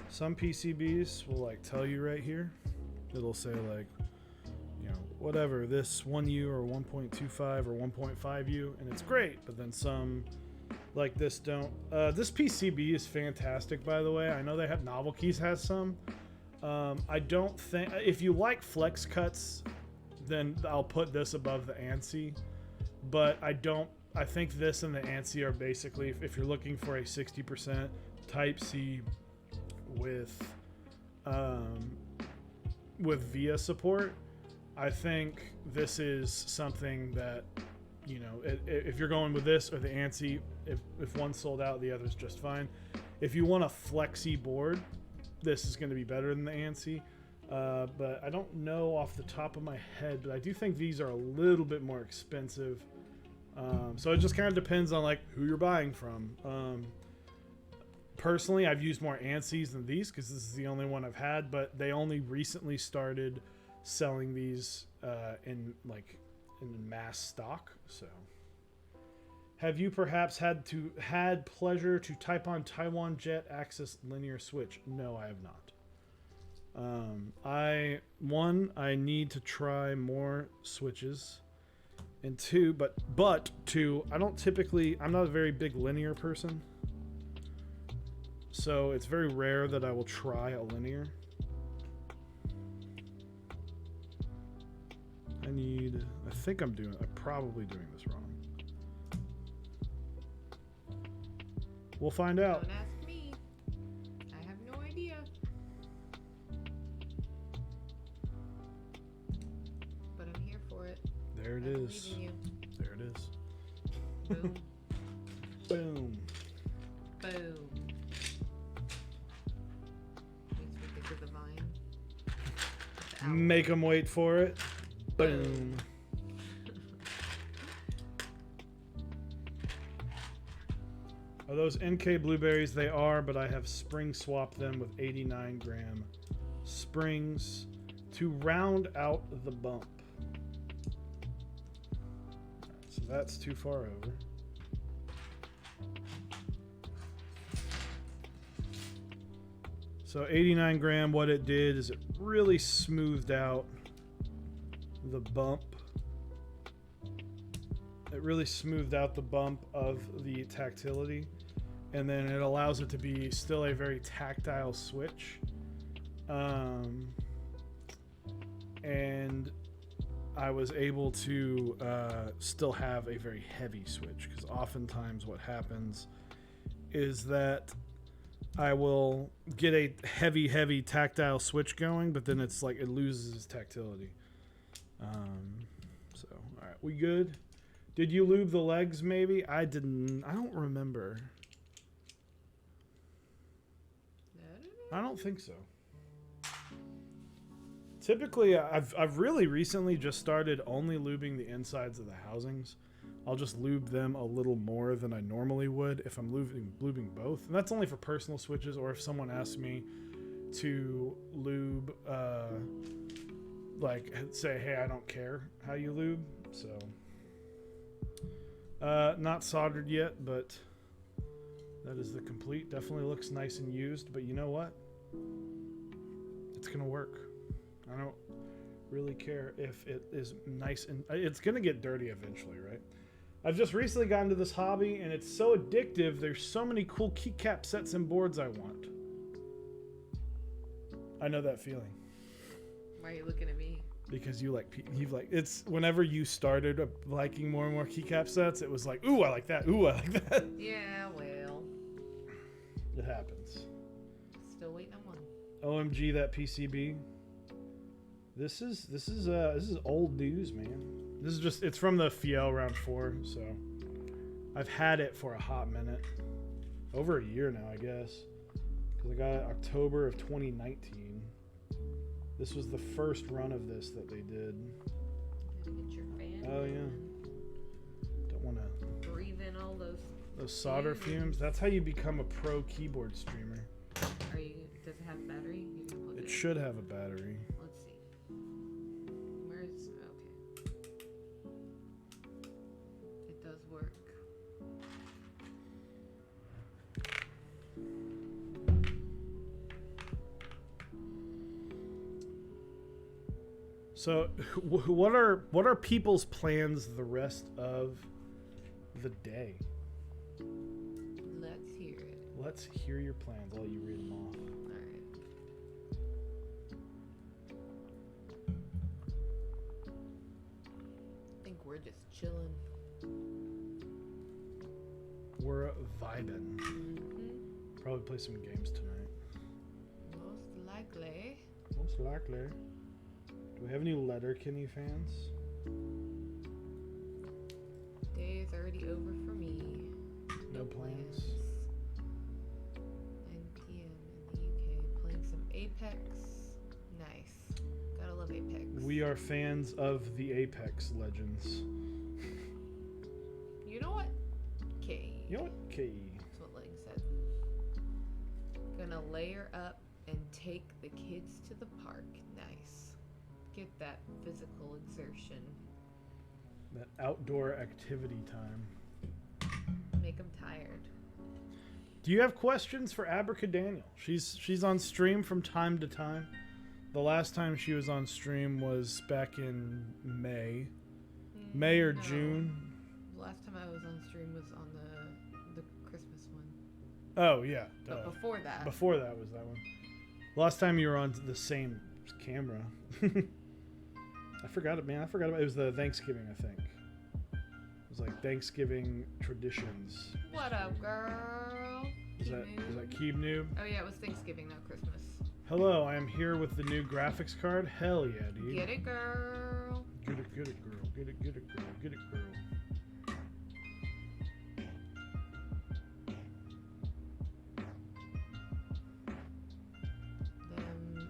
Some PCBs will tell you right here. It'll say whatever, this 1U or 1.25 or 1.5U, and it's great. But then some like this don't. This PCB is fantastic, by the way. I know they have Novel Keys has some. I don't think, if you like flex cuts, then I'll put this above the ANSI, but I think this and the ANSI are basically, if you're looking for a 60% Type C with VIA support, I think this is something that, you know, if you're going with this or the ANSI, if one's sold out, the other's just fine. If you want a flexi board, this is going to be better than the ANSI. But I don't know off the top of my head, but I do think these are a little bit more expensive. So it just kind of depends on like who you're buying from. Personally, I've used more ANSIs than these because this is the only one I've had, but they only recently started selling these in mass stock. So, have you perhaps had pleasure to type on Taiwan Jet Access linear switch? No, I have not. I need to try more switches, and two, but I'm not a very big linear person. So it's very rare that I will try a linear. I'm probably doing this wrong. We'll find out. Don't ask me. I have no idea. But I'm here for it. There it is. Believe in you. There it is. Boom. Boom. Boom. Makes me think of the vine. The owl. Make them wait for it. Boom. Are those NK blueberries? They are, but I have spring swapped them with 89-gram springs to round out the bump. Right, so that's too far over. So 89-gram, what it did is it really smoothed out the bump. It really smoothed out the bump of the tactility, and then it allows it to be still a very tactile switch. And I was able to still have a very heavy switch, because oftentimes what happens is that I will get a heavy tactile switch going, but then it's like it loses its tactility. So, all right, we good? Did you lube the legs maybe? I didn't. I don't remember. I don't think so. Typically, I've really recently just started only lubing the insides of the housings. I'll just lube them a little more than I normally would if I'm lubing both. And that's only for personal switches, or if someone asks me to lube, like say, hey, I don't care how you lube. So, not soldered yet, but that is the complete. Definitely looks nice and used, but you know what? It's gonna work. I don't really care if it is nice, and it's gonna get dirty eventually, right? I've just recently gotten into this hobby, and it's so addictive. There's so many cool keycap sets and boards I want. I know that feeling. Why are you looking at me? Because it's whenever you started liking more and more keycap sets, it was like, ooh, I like that. Ooh, I like that. Yeah, well. It happens. Still waiting on one. OMG, that PCB. This is old news, man. This is just, it's from the Fiel round 4, so I've had it for a hot minute. Over a year now, I guess. Because I got it October of 2019. This was the first run of this that they did. Get your fan. Oh, yeah. Don't want to breathe in all those solder fumes. That's how you become a pro keyboard streamer. Does it have a battery? You can plug it should have a battery. Let's see. Where's okay. It does work. So, what are people's plans the rest of the day? Let's hear it. Let's hear your plans. I'll let you read them off. All right. I think we're just chilling. We're vibing. Mm-hmm. Probably play some games tonight. Most likely. Most likely. Do we have any Letterkenny fans? Day is already over for me. No plans. 9 p.m. in the UK. Playing some Apex. Nice. Gotta love Apex. We are fans of the Apex Legends. You know what? Okay. You know what? Okay. That's what Lang said. Gonna layer up and take the kids to the park. Nice. Get that physical exertion. That outdoor activity time. Make them tired. Do you have questions for Abracadaniel? She's on stream from time to time. The last time she was on stream was back in May. May or No. June. The last time I was on stream was on the Christmas one. Oh, yeah. But before that. Before that was that one. Last time you were on the same camera. I forgot it, man. I forgot about it. It was the Thanksgiving, I think. It was like Thanksgiving traditions. What up, girl? Is that Keeb Noob? Oh yeah, it was Thanksgiving, not Christmas. Hello, I am here with the new graphics card. Hell yeah, dude. Get it, girl. Get it, girl. Get it, girl. Get it, girl. Them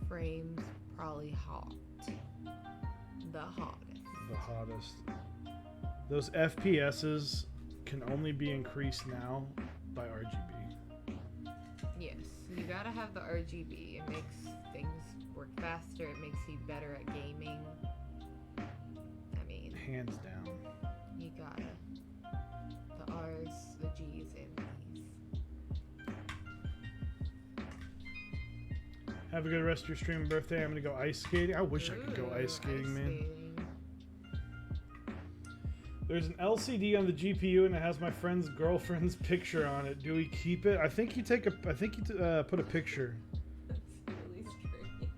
frames probably hot. The hottest. The hottest. Those FPSs can only be increased now by RGB. Yes, you gotta have the RGB. It makes things work faster. It makes you better at gaming. I mean, Hands down. you gotta. The R's, the G's, and B's. Have a good rest of your stream and birthday. I'm gonna go ice skating. I wish I could go ice skating, man. There's an LCD on the GPU and it has my friend's girlfriend's picture on it. Do we keep it? I think you put a picture. That's really strange.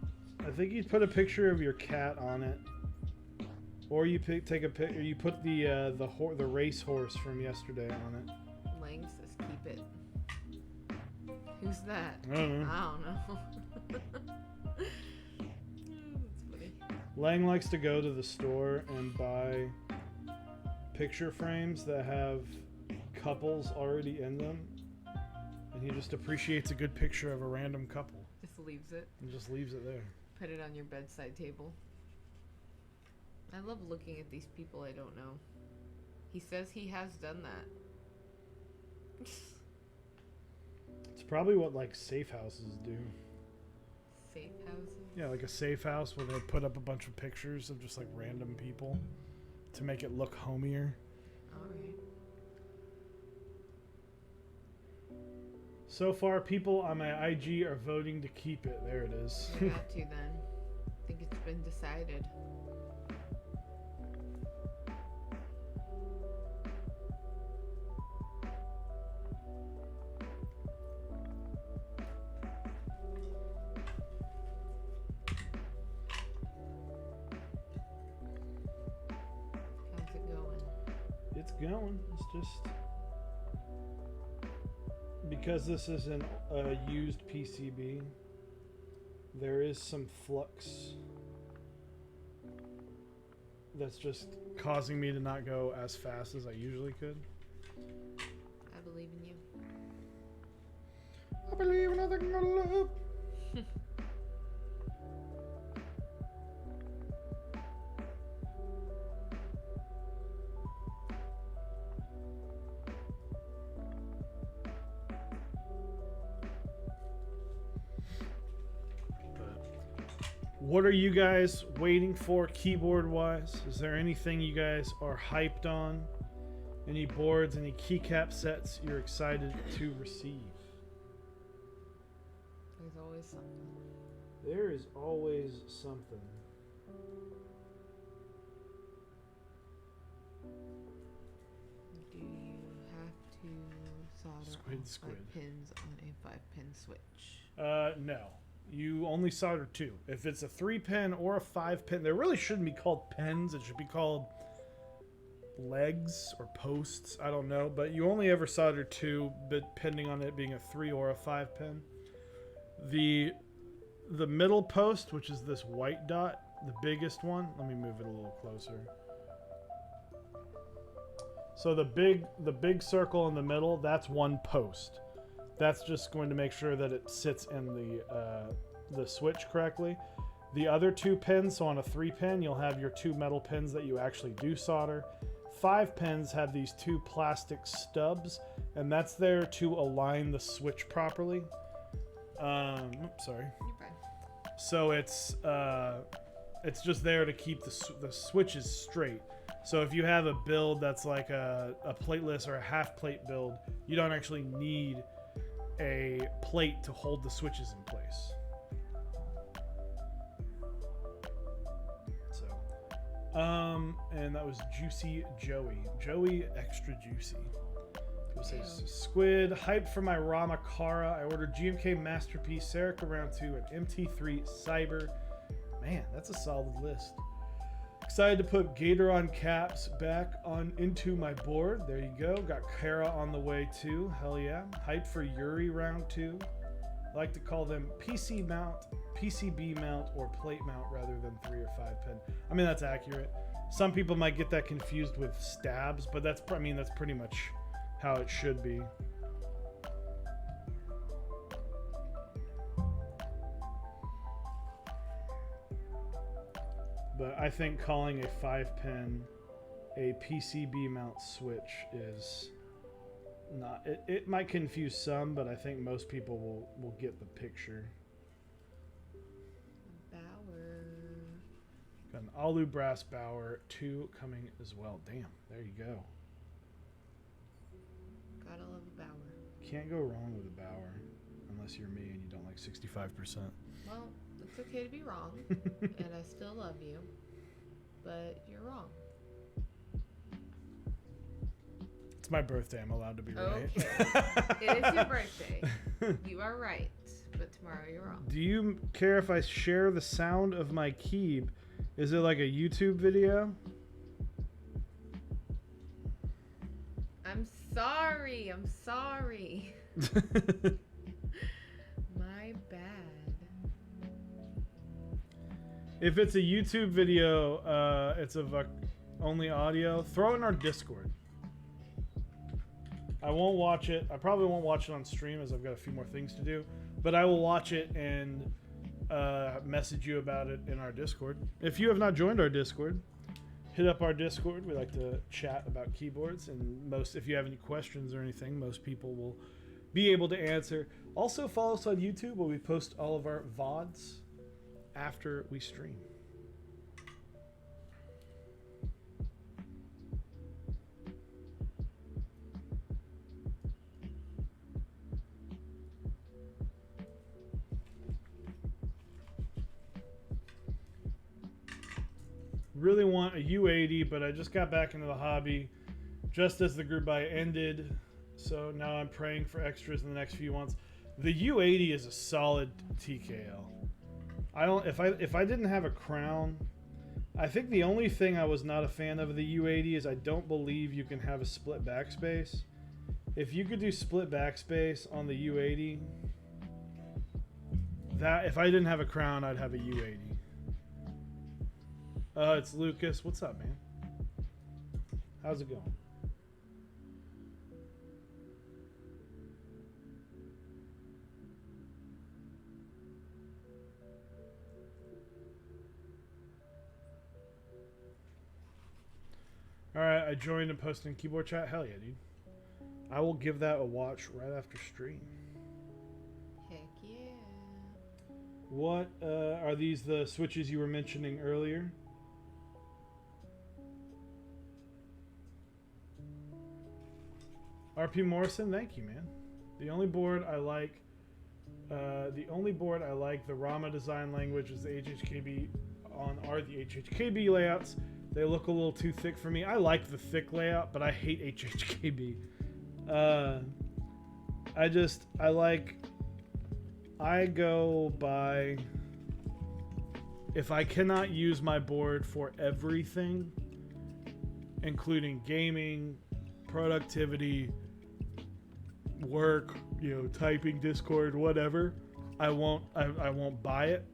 I think you put a picture of your cat on it, or you take a picture. You put the race horse from yesterday on it. Lang says keep it. Who's that? I don't know. I don't know. That's funny. Lang likes to go to the store and buy picture frames that have couples already in them, and he just appreciates a good picture of a random couple Just leaves it. and just leaves it there. Put it on your bedside table. I love looking at these people I don't know. He says he has done that. It's probably what like safe houses do. Safe houses? Yeah, like a safe house where they put up a bunch of pictures of just like random people to make it look homier. Alright. So far, people on my IG are voting to keep it. There it is. You got to then. I think it's been decided. How's it going? It's going. It's just because this is a used PCB. There is some flux that's just causing me to not go as fast as I usually could. I believe in you. I believe in nothing but love. What are you guys waiting for keyboard wise? Is there anything you guys are hyped on? Any boards, any keycap sets you're excited to receive? There's always something. There is always something. Do you have to solder Squid. 5 pins on a 5-pin switch? No. You only solder 2. If it's a 3-pin or a 5-pin, they really shouldn't be called pins. It should be called legs or posts. I don't know. But you only ever solder 2, depending on it being a 3 or a 5-pin. The middle post, which is this white dot, the biggest one. Let me move it a little closer. So the big circle in the middle, that's one post. That's just going to make sure that it sits in the switch correctly. The other 2 pins, so on a 3-pin, you'll have your 2 metal pins that you actually do solder. 5 pins have these 2 plastic stubs, and that's there to align the switch properly. Oops, sorry. You're fine. So it's just there to keep the switches straight. So if you have a build that's like a plateless or a half plate build, you don't actually need a plate to hold the switches in place. So, and that was Juicy Joey extra juicy. It says Squid, hyped for my Ramakara. I ordered GMK Masterpiece, Serica Round 2, and MT3 Cyber. Man, that's a solid list. Excited to put Gatoron caps back on into my board. There you go. Got Kara on the way too. Hell yeah. Hyped for Yuri Round 2. I like to call them PCB mount, or plate mount rather than 3 or 5 pin. I mean, that's accurate. Some people might get that confused with stabs, but that's pretty much how it should be. But I think calling a 5-pin a PCB mount switch is not... It might confuse some, but I think most people will get the picture. Bower. Got an Alu Brass Bower 2 coming as well. Damn, there you go. Gotta love a Bower. Can't go wrong with a Bower, unless you're me and you don't like 65%. Well, it's okay to be wrong, and I still love you, but you're wrong. It's my birthday. I'm allowed to be right. Okay. It is your birthday. You are right, but tomorrow you're wrong. Do you care if I share the sound of my keyb? Is it like a YouTube video? I'm sorry. My bad. If it's a YouTube video, it's of only audio, throw it in our Discord. I won't watch it. I probably won't watch it on stream as I've got a few more things to do. But I will watch it and message you about it in our Discord. If you have not joined our Discord, hit up our Discord. We like to chat about keyboards. And if you have any questions or anything, most people will be able to answer. Also, follow us on YouTube where we post all of our VODs after we stream. Really want a U80, but I just got back into the hobby just as the group buy ended. So now I'm praying for extras in the next few months. The U80 is a solid TKL. If I didn't have a crown, I think the only thing I was not a fan of the U80 is I don't believe you can have a split backspace. If you could do split backspace on the U80, that if I didn't have a crown, I'd have a U80. It's Lucas. What's up, man? How's it going? Alright, I joined and posted in keyboard chat. Hell yeah, dude. I will give that a watch right after stream. Heck yeah. What are these the switches you were mentioning earlier? RP Morrison, thank you, man. The only board I like, the Rama design language is the HHKB are the HHKB layouts. They look a little too thick for me. I like the thick layout, but I hate HHKB. I go by, if I cannot use my board for everything, including gaming, productivity, work, typing, Discord, whatever, I won't buy it.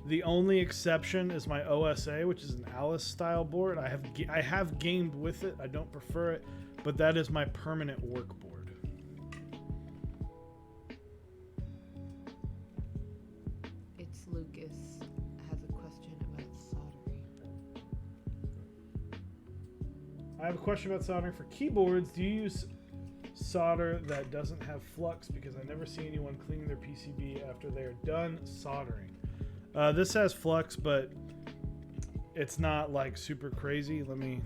The only exception is my OSA, which is an Alice style board. I have gamed with it. I don't prefer it, but that is my permanent work board. It's Lucas has a question about soldering. I have a question about soldering for keyboards. Do you use solder that doesn't have flux? Because I never see anyone cleaning their PCB after they are done soldering. This has flux, but it's not like super crazy. Let me...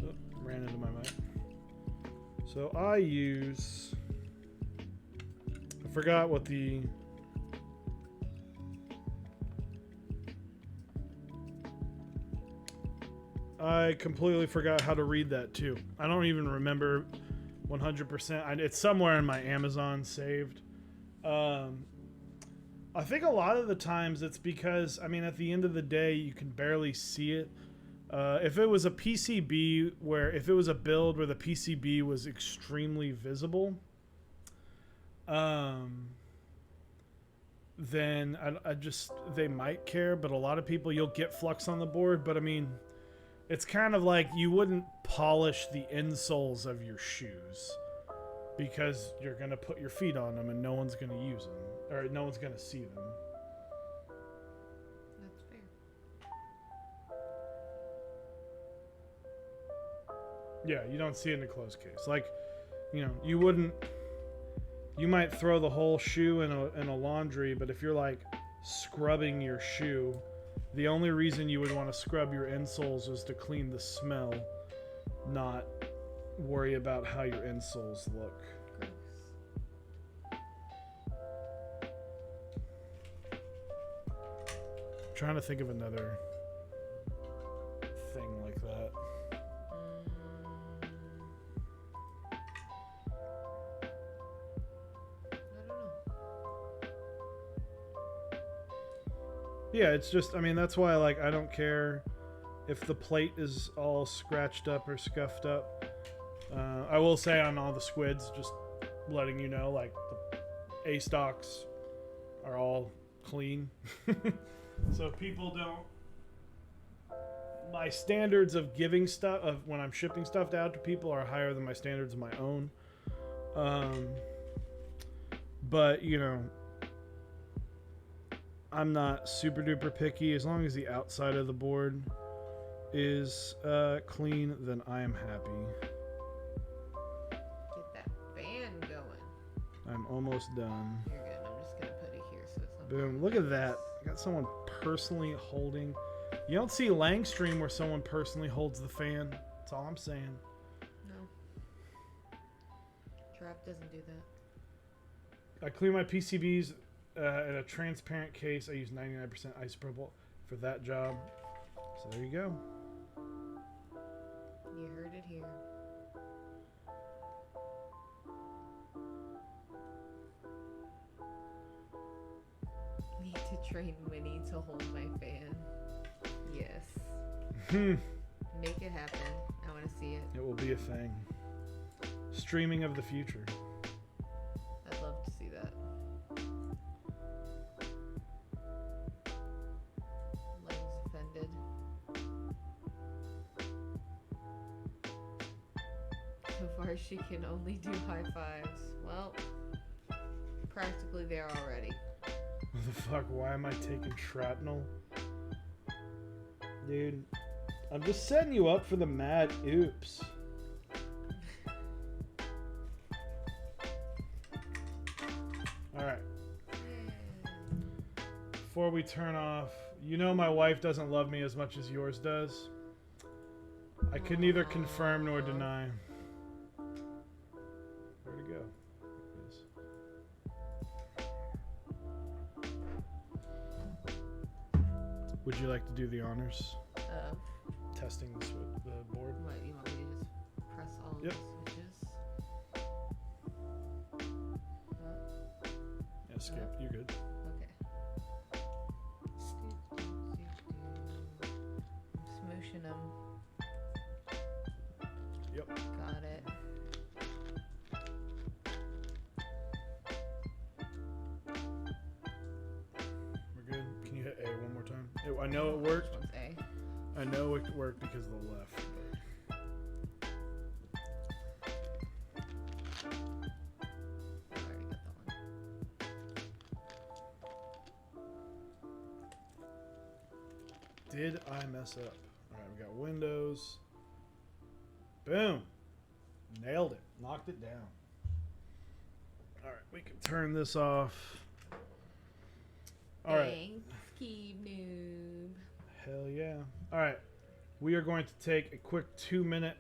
Oh, ran into my mic. So I use... I forgot what the... I completely forgot how to read that too. I don't even remember 100%. It's somewhere in my Amazon saved. I think a lot of the times it's because, I mean, at the end of the day, you can barely see it. If it was a PCB if it was a build where the PCB was extremely visible, then they might care, but a lot of people, you'll get flux on the board, but I mean, it's kind of like you wouldn't polish the insoles of your shoes because you're going to put your feet on them and no one's going to use them. Or no one's going to see them. That's fair. Yeah, you don't see it in a closed case. Like, you might throw the whole shoe in a laundry, but if you're like scrubbing your shoe, the only reason you would want to scrub your insoles is to clean the smell, not worry about how your insoles look. Trying to think of another thing like that. I don't know. Yeah, it's just, I mean, that's why, like, I don't care if the plate is all scratched up or scuffed up. I will say on all the squids, just letting you know, like, the A-stocks are all clean. So people don't... My standards of giving stuff, of when I'm shipping stuff out to people, are higher than my standards of my own. But, I'm not super duper picky. As long as the outside of the board is clean, then I am happy. Get that fan going. I'm almost done. You're good. I'm just going to put it here so it's not... Boom. Look at that. Got someone personally holding. You don't see Langstream where someone personally holds the fan. That's all I'm saying. No. Trap doesn't do that. I clean my PCBs in a transparent case. I use 99% isopropyl for that job. So there you go. You heard it here. Need to train Winnie to hold my fan. Yes. Make it happen. I want to see it. It will be a thing. Streaming of the future. I'd love to see that. Legs offended. So far, she can only do high fives. Well, practically there already. What the fuck? Why am I taking shrapnel? Dude, I'm just setting you up for the mad oops. Alright. Before we turn off, my wife doesn't love me as much as yours does. I can neither confirm nor deny. Where'd it go? Would you like to do the honors? Testing the board? What, you want me to just press all of Yep. the switches? Yeah, skip. You're good. Okay. I'm smooshing them. Yep. Got it. We're I know it worked. Which one's A? I know it worked because of the left. I already got that one. Did I mess up? All right, we got Windows. Boom. Nailed it. Knocked it down. All right, we can turn this off. All right. Thanks, Keeb Noob. Hell yeah. All right. We are going to take a quick 2-minute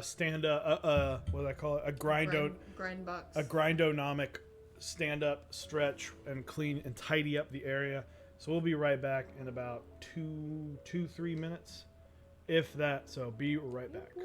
stand up, what do I call it? A Grind box. a grindonomic stand up, stretch, and clean and tidy up the area. So we'll be right back in about 3 minutes, if that. So be right back.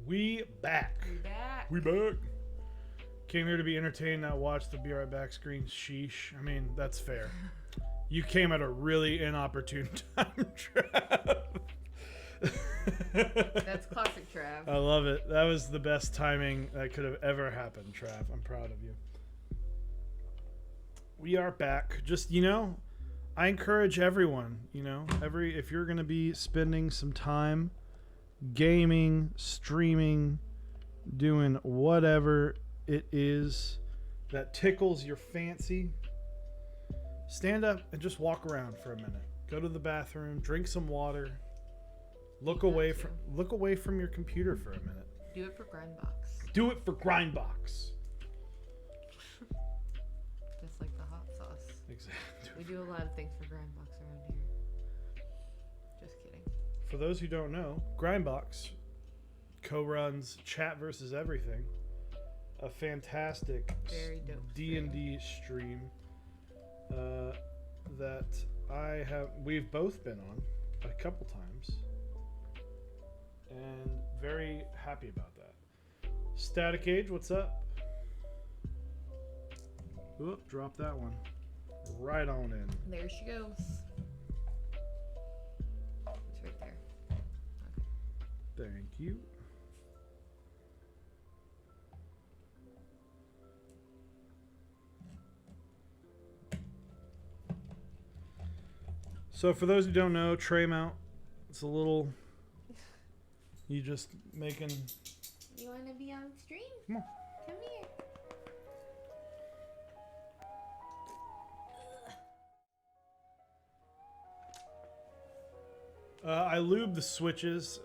We back. We back. Came here to be entertained, not watch the Be Right Back screen. Sheesh. I mean, that's fair. You came at a really inopportune time, Trav. That's classic Trav. I love it. That was the best timing that could have ever happened, Trav. I'm proud of you. We are back. Just, I encourage everyone, if you're going to be spending some time gaming, streaming, doing whatever it is that tickles your fancy, stand up and just walk around for a minute. Go to the bathroom, drink some water, look away from your computer for a minute. Do it for Grindbox. Do it for Grindbox. Just like the hot sauce. Exactly. We do a lot of things for Grindbox around here. Just kidding. for those who don't know, Grindbox co-runs Chat versus Everything, a fantastic Very dope D&D stream that we've both been on a couple times, and very happy about that. Static Age, what's up? Oop, drop that one right on in. There she goes. It's right there. Okay. Thank you. So for those who don't know, tray mount, it's a little, you just making, You want to be on stream? come on. Come here. I lube the switches,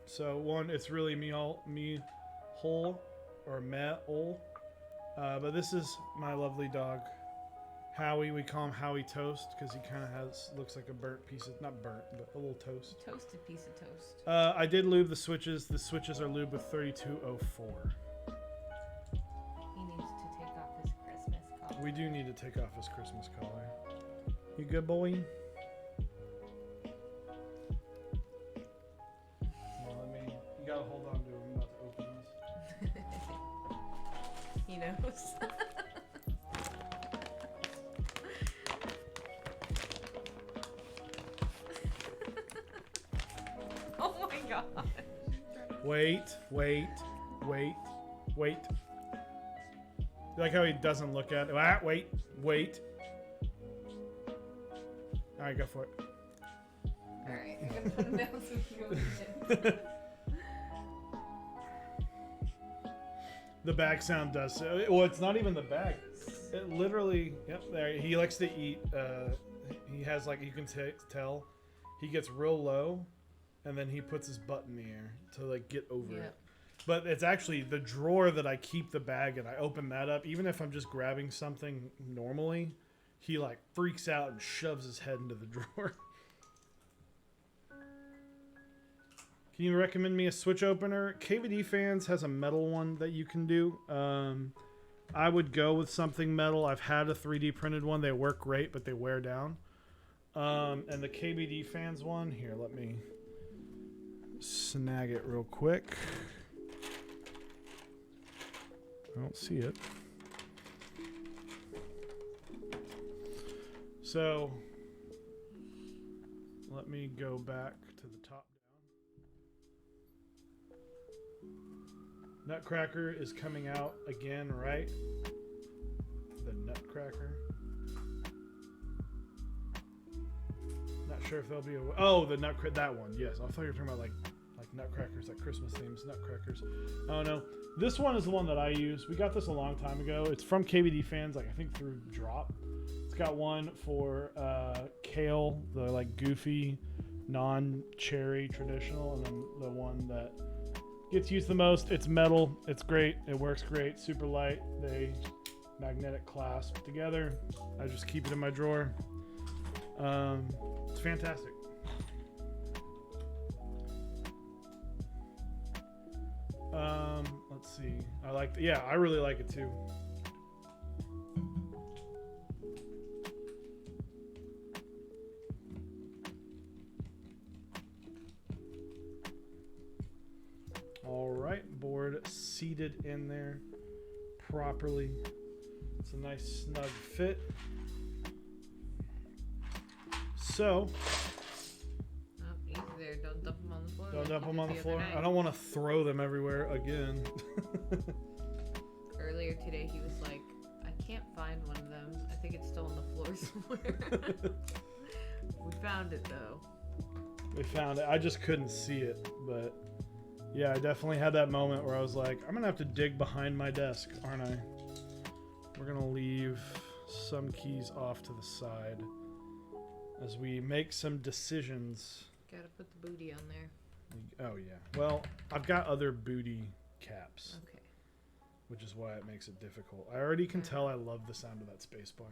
so one, it's really me whole, or me-ol, but this is my lovely dog, Howie. We call him Howie Toast, because he kind of looks like a burnt piece of, not burnt, but a little toast. Toasted piece of toast. I did lube the switches. The switches are lubed with 3204. He needs to take off his Christmas collar. We do need to take off his Christmas collar. You good, boy? Well, you gotta hold on to him. I'm about to open this. He knows. Oh my god. Wait. You like how he doesn't look at it? Ah, wait. Alright, go for it. Alright, I'm gonna put him down so he can go again. The bag sound does. Well, it's not even the bag. It literally, yep, there. He likes to eat. He has, like, you can tell, he gets real low, and then he puts his butt in the air to, like, get over it. But it's actually the drawer that I keep the bag in. I open that up. Even if I'm just grabbing something normally, he, like, freaks out and shoves his head into the drawer. Can you recommend me a switch opener? KVD Fans has a metal one that you can do. I would go with something metal. I've had a 3D printed one. They work great, but they wear down. And the KVD Fans one, here, let me snag it real quick. I don't see it. So, let me go back to the top down. Nutcracker is coming out again, right? The Nutcracker. Not sure if there'll be a... Oh, the Nutcracker, that one. Yes, I thought you were talking about like Nutcrackers, like Christmas themes, Nutcrackers. Oh no, this one is the one that I use. We got this a long time ago. It's from KVD Fans, like I think through Drop. It's got one for Kale, the like goofy, non-cherry traditional, and then the one that gets used the most. It's metal. It's great. It works great. Super light. They magnetic clasp together. I just keep it in my drawer. It's fantastic. Let's see. I really like it too. All right, board seated in there properly. It's a nice snug fit. So, Easy there. Don't dump them on the floor. don't dump them on the floor. I don't want to throw them everywhere again. Earlier today, he was like, I can't find one of them. I think it's still on the floor somewhere. We found it, though. We found it. I just couldn't see it. But, yeah, I definitely had that moment where I was like, I'm going to have to dig behind my desk, aren't I? We're going to leave some keys off to the side as we make some decisions. Gotta put the booty on there. Oh, yeah. Well, I've got other booty caps. Okay. Which is why it makes it difficult. I already can tell I love the sound of that space bar.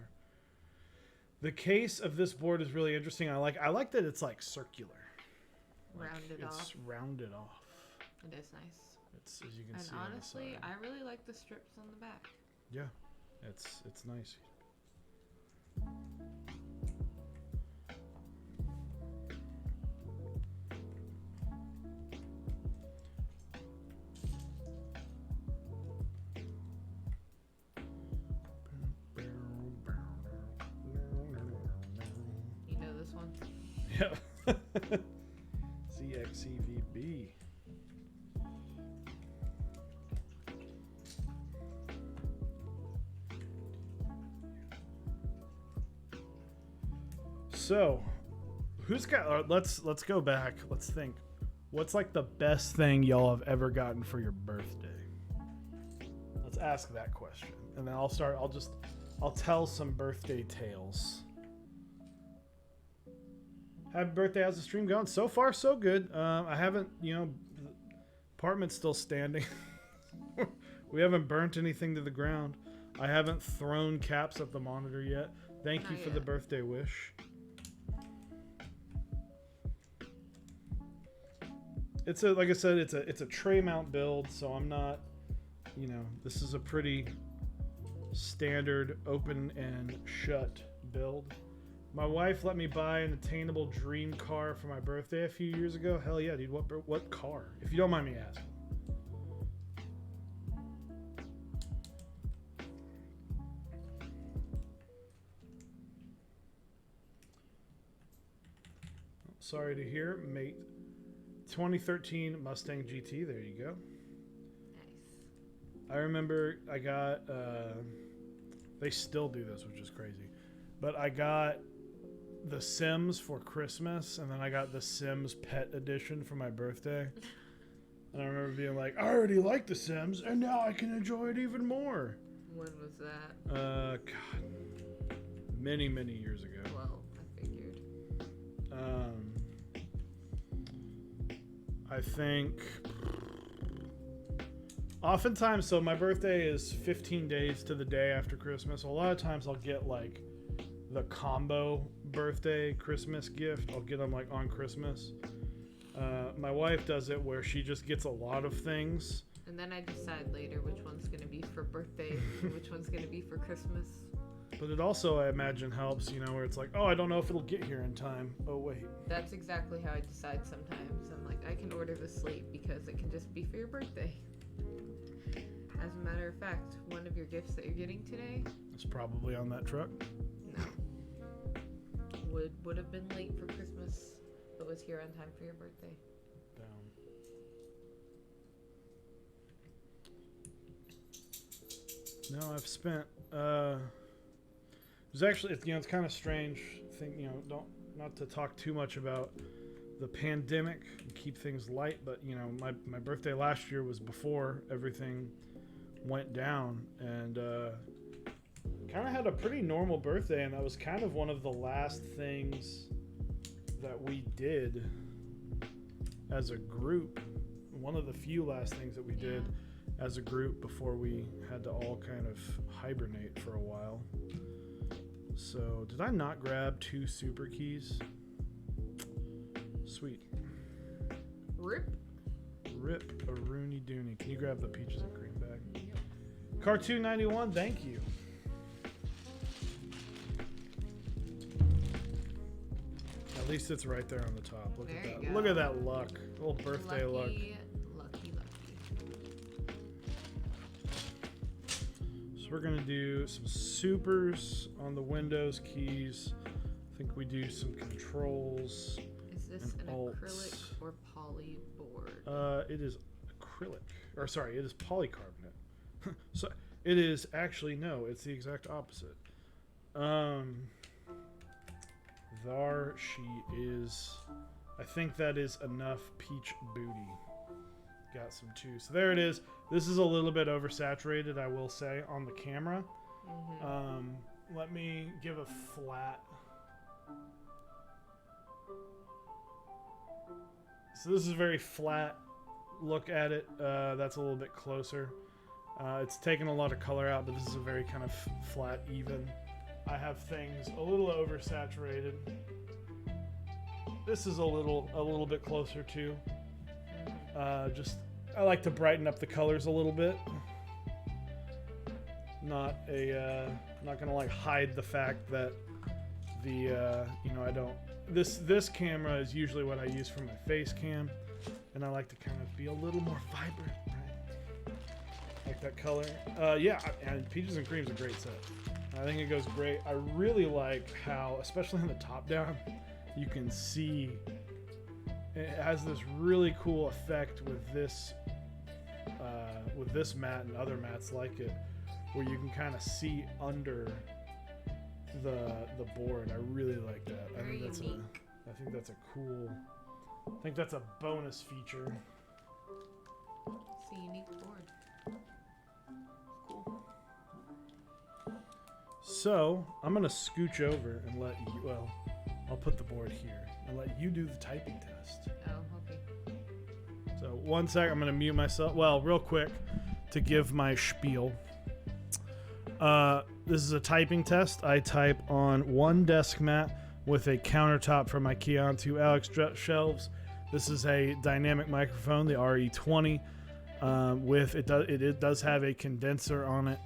The case of this board is really interesting. I like that it's like circular. rounded off. It's rounded off. It is nice. It's, as you can And see honestly, on the side. I really like the strips on the back. Yeah, it's nice. You know this one? Yeah. CXCVB. So, who's got? Let's go back. Let's think. What's like the best thing y'all have ever gotten for your birthday? Let's ask that question, and then I'll start. I'll tell some birthday tales. Happy birthday! How's the stream going? So far, so good. I haven't, the apartment's still standing. We haven't burnt anything to the ground. I haven't thrown caps at the monitor yet. Thank you for the birthday wish. It's like I said, it's a tray mount build, so I'm not, this is a pretty standard open and shut build. My wife let me buy an attainable dream car for my birthday a few years ago. Hell yeah, dude. What car? If you don't mind me asking. Sorry to hear, mate. 2013 Mustang GT. There you go. Nice. I remember I got, they still do this, which is crazy. But I got The Sims for Christmas, and then I got The Sims Pet Edition for my birthday. And I remember being like, I already like The Sims, and now I can enjoy it even more. When was that? God. Many, many years ago. Well, I figured. I think oftentimes, so my birthday is 15 days to the day after Christmas. A lot of times I'll get like the combo birthday Christmas gift. I'll get them like on Christmas. My wife does it where she just gets a lot of things. And then I decide later which one's going to be for birthday and which one's going to be for Christmas. But it also, I imagine, helps, where it's like, oh, I don't know if it'll get here in time. Oh, wait. That's exactly how I decide sometimes. I'm like, I can order this late because it can just be for your birthday. As a matter of fact, one of your gifts that you're getting today... It's probably on that truck. No. Would have been late for Christmas, but was here on time for your birthday. Down. No, I've spent... It was actually, it's kind of strange thing, not to talk too much about the pandemic and keep things light, but my birthday last year was before everything went down, and kind of had a pretty normal birthday, and that was kind of one of the last things that we did as a group. One of the few last things that we did as a group before we had to all kind of hibernate for a while. So, did I not grab 2 super keys? Sweet. Rip a Rooney Dooney. Can you grab the peaches and cream bag? Yep. Cartoon 91, thank you. At least it's right there on the top. Look there at that. You go. Look at that luck. Little birthday luck. Lucky. We're going to do some supers on the Windows keys. I think we do some controls. Is this an acrylic or poly board? It is acrylic. Or sorry, it is polycarbonate. So it is actually, no, it's the exact opposite. There she is. I think that is enough peach booty. Got some too. So there it is. This is a little bit oversaturated, I will say, on the camera. Mm-hmm. Let me give a flat. So this is a very flat look at it. That's a little bit closer. It's taken a lot of color out, but this is a very kind of flat, even. I have things a little oversaturated. This is a little bit closer too. Just I like to brighten up the colors a little bit. Not gonna like hide the fact that the I don't. This camera is usually what I use for my face cam, and I like to kind of be a little more vibrant, right? Like that color. Yeah, and Peaches and Cream's a great set. I think it goes great. I really like how, especially on the top down, you can see it has this really cool effect with this mat and other mats like it, where you can kind of see under the board. I really like that. I think that's a cool. I think that's a bonus feature. It's a unique board. Cool. So I'm gonna scooch over and let you. Well, I'll put the board here and let you do the typing test. Oh, okay. So one sec, I'm gonna mute myself. Well, real quick, to give my spiel. This is a typing test. I type on one desk mat with a countertop from IKEA onto Alex shelves. This is a dynamic microphone, the RE20. It does have a condenser on it,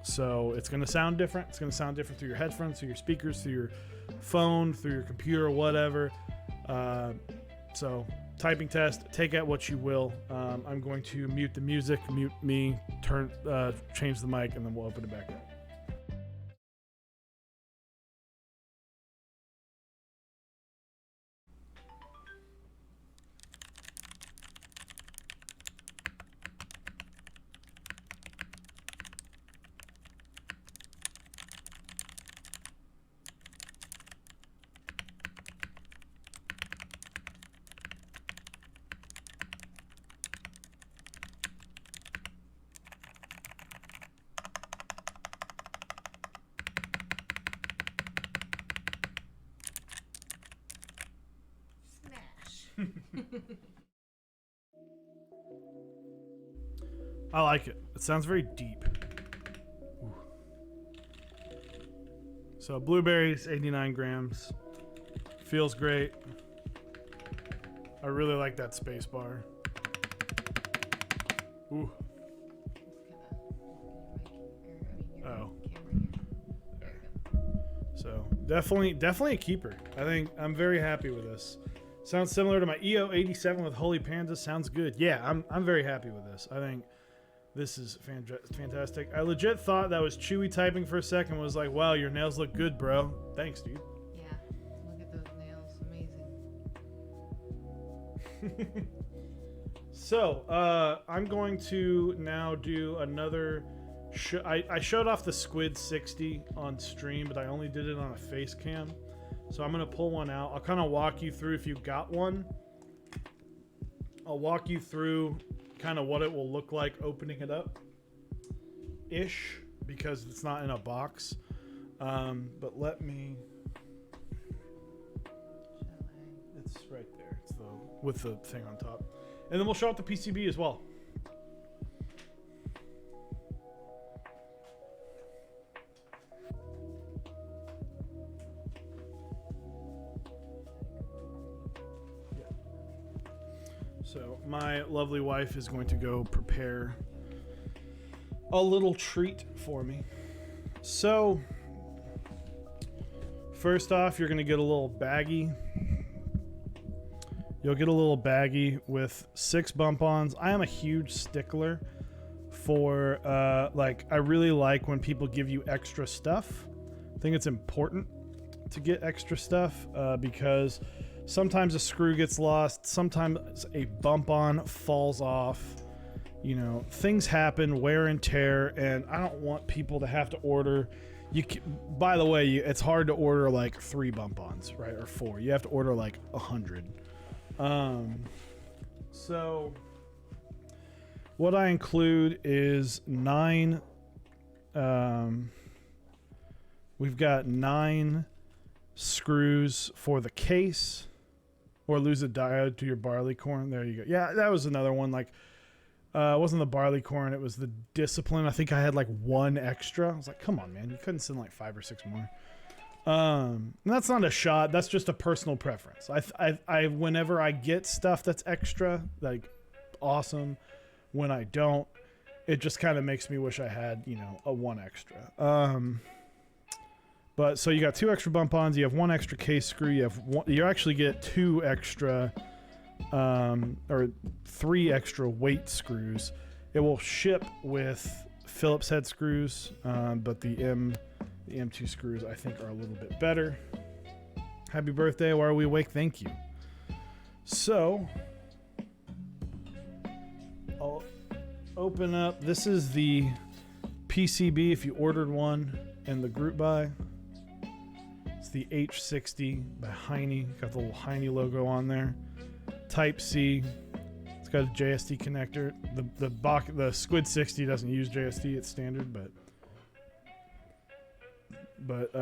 so it's going to sound different. It's going to sound different through your headphones, through your speakers, through your phone, through your computer, whatever. So typing test, take out what you will. I'm going to mute the music, mute me, change the mic, and then we'll open it back up. I like it. It sounds very deep. Ooh. So blueberries, 89 grams. Feels great. I really like that space bar. Ooh. Oh. So definitely a keeper. I think I'm very happy with this. Sounds similar to my EO87 with Holy Panda. Sounds good. Yeah, I'm very happy with this. I think this is fantastic. I legit thought that was Chewy typing for a second. Was like, wow, your nails look good, bro. Thanks, dude. Yeah, look at those nails. Amazing. So, I'm going to now do another. I showed off the Squid 60 on stream, but I only did it on a face cam. So I'm going to pull one out. I'll kind of walk you through if you've got one. I'll walk you through kind of what it will look like opening it up. Ish, because it's not in a box. But let me... It's right there. It's with the thing on top. And then we'll show off the PCB as well. So my lovely wife is going to go prepare a little treat for me. So first off, you're going to get a little baggie. You'll get a little baggie with 6 bump-ons. I am a huge stickler for, I really like when people give you extra stuff. I think it's important to get extra stuff because sometimes a screw gets lost. Sometimes a bump-on falls off. You know, things happen, wear and tear, and I don't want people to have to order. By the way, it's hard to order like 3 bump-ons, right, or 4. You have to order like 100. So what I include is 9. We've got 9 screws for the case, or lose a diode to your barley corn. There you go. Yeah, that was another one. Like, it wasn't the barley corn, it was the discipline. I think I had like 1 extra. I was like, come on, man, you couldn't send like 5 or 6 more. And that's not a shot. That's just a personal preference. I whenever I get stuff that's extra, like awesome. When I don't, it just kind of makes me wish I had, a one extra. But so you got 2 extra bump-ons. You have 1 extra case screw. You actually get 2 extra, or 3 extra weight screws. It will ship with Phillips head screws, but the M2 screws I think are a little bit better. Happy birthday! Why are we awake? Thank you. So I'll open up. This is the PCB if you ordered one in the group buy. It's the H60 by Heine. Got the little Heine logo on there. Type C. It's got a JST connector. The Squid 60 doesn't use JST. It's standard, but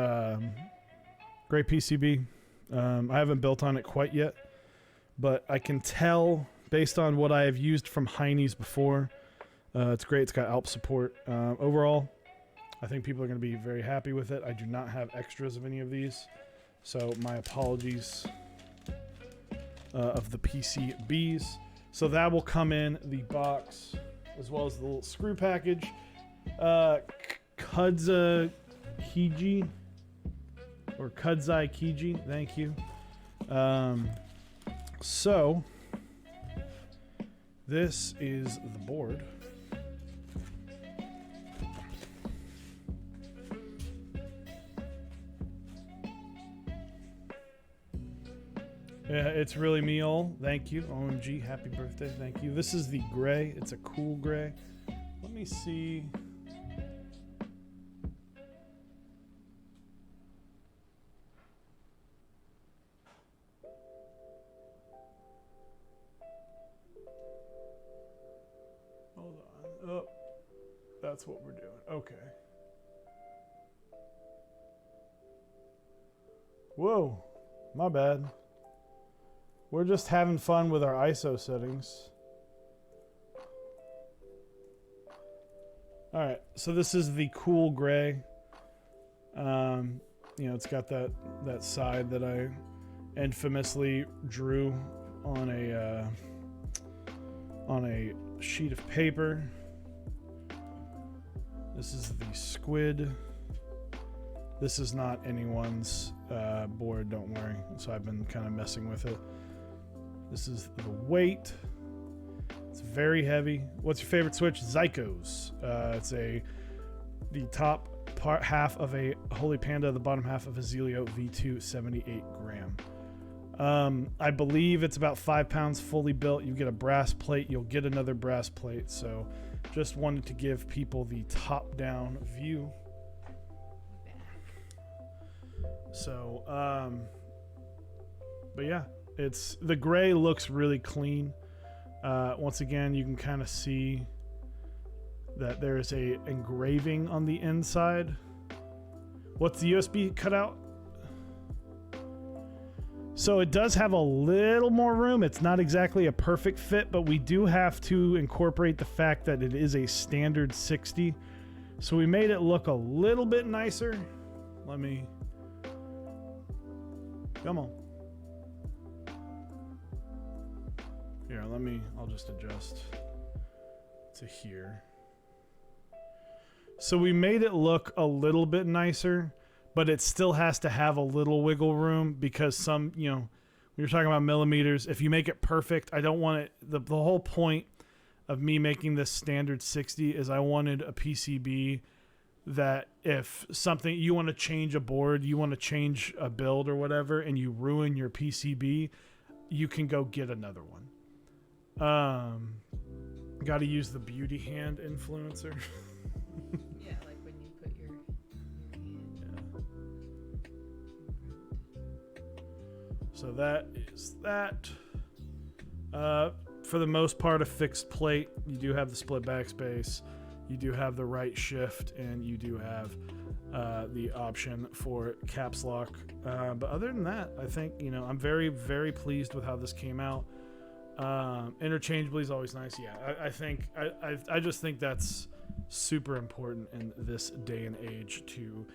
great PCB. I haven't built on it quite yet, but I can tell based on what I have used from Heine's before. It's great. It's got ALP support. Overall, I think people are going to be very happy with it. I do not have extras of any of these, so my apologies of the PCBs. So that will come in the box as well as the little screw package. Kudzai Kiji, thank you. So this is the board. Yeah, it's really me all. Thank you. OMG, happy birthday. Thank you. This is the gray. It's a cool gray. Let me see. Hold on. Oh, that's what we're doing. Okay. Whoa, my bad. We're just having fun with our ISO settings. All right, so this is the cool gray. It's got that side that I infamously drew on a sheet of paper. This is the squid. This is not anyone's board, don't worry. So I've been kind of messing with it. This is the weight. It's very heavy. What's your favorite switch? Zycos. It's the top half of a Holy Panda, the bottom half of a Zelio V2 78 gram. I believe it's about 5 pounds fully built. You get a brass plate. You'll get another brass plate. So just wanted to give people the top-down view. So, but yeah. The gray looks really clean. Once again, you can kind of see that there is a engraving on the inside. What's the USB cutout? So it does have a little more room. It's not exactly a perfect fit, but we do have to incorporate the fact that it is a standard 60. So we made it look a little bit nicer. Come on. Here, I'll just adjust to here. So we made it look a little bit nicer, but it still has to have a little wiggle room because when you're talking about millimeters, if you make it perfect, I don't want it. The whole point of me making this standard 60 is I wanted a PCB that if something, you want to change a board, you want to change a build or whatever, and you ruin your PCB, you can go get another one. Got to use the beauty hand influencer. Yeah, like when you put your hand. Yeah. So that is that. For the most part, a fixed plate. You do have the split backspace. You do have the right shift, and you do have the option for caps lock. But other than that, I think I'm very, very pleased with how this came out. Interchangeably is always nice. Yeah, I just think that's super important in this day and age to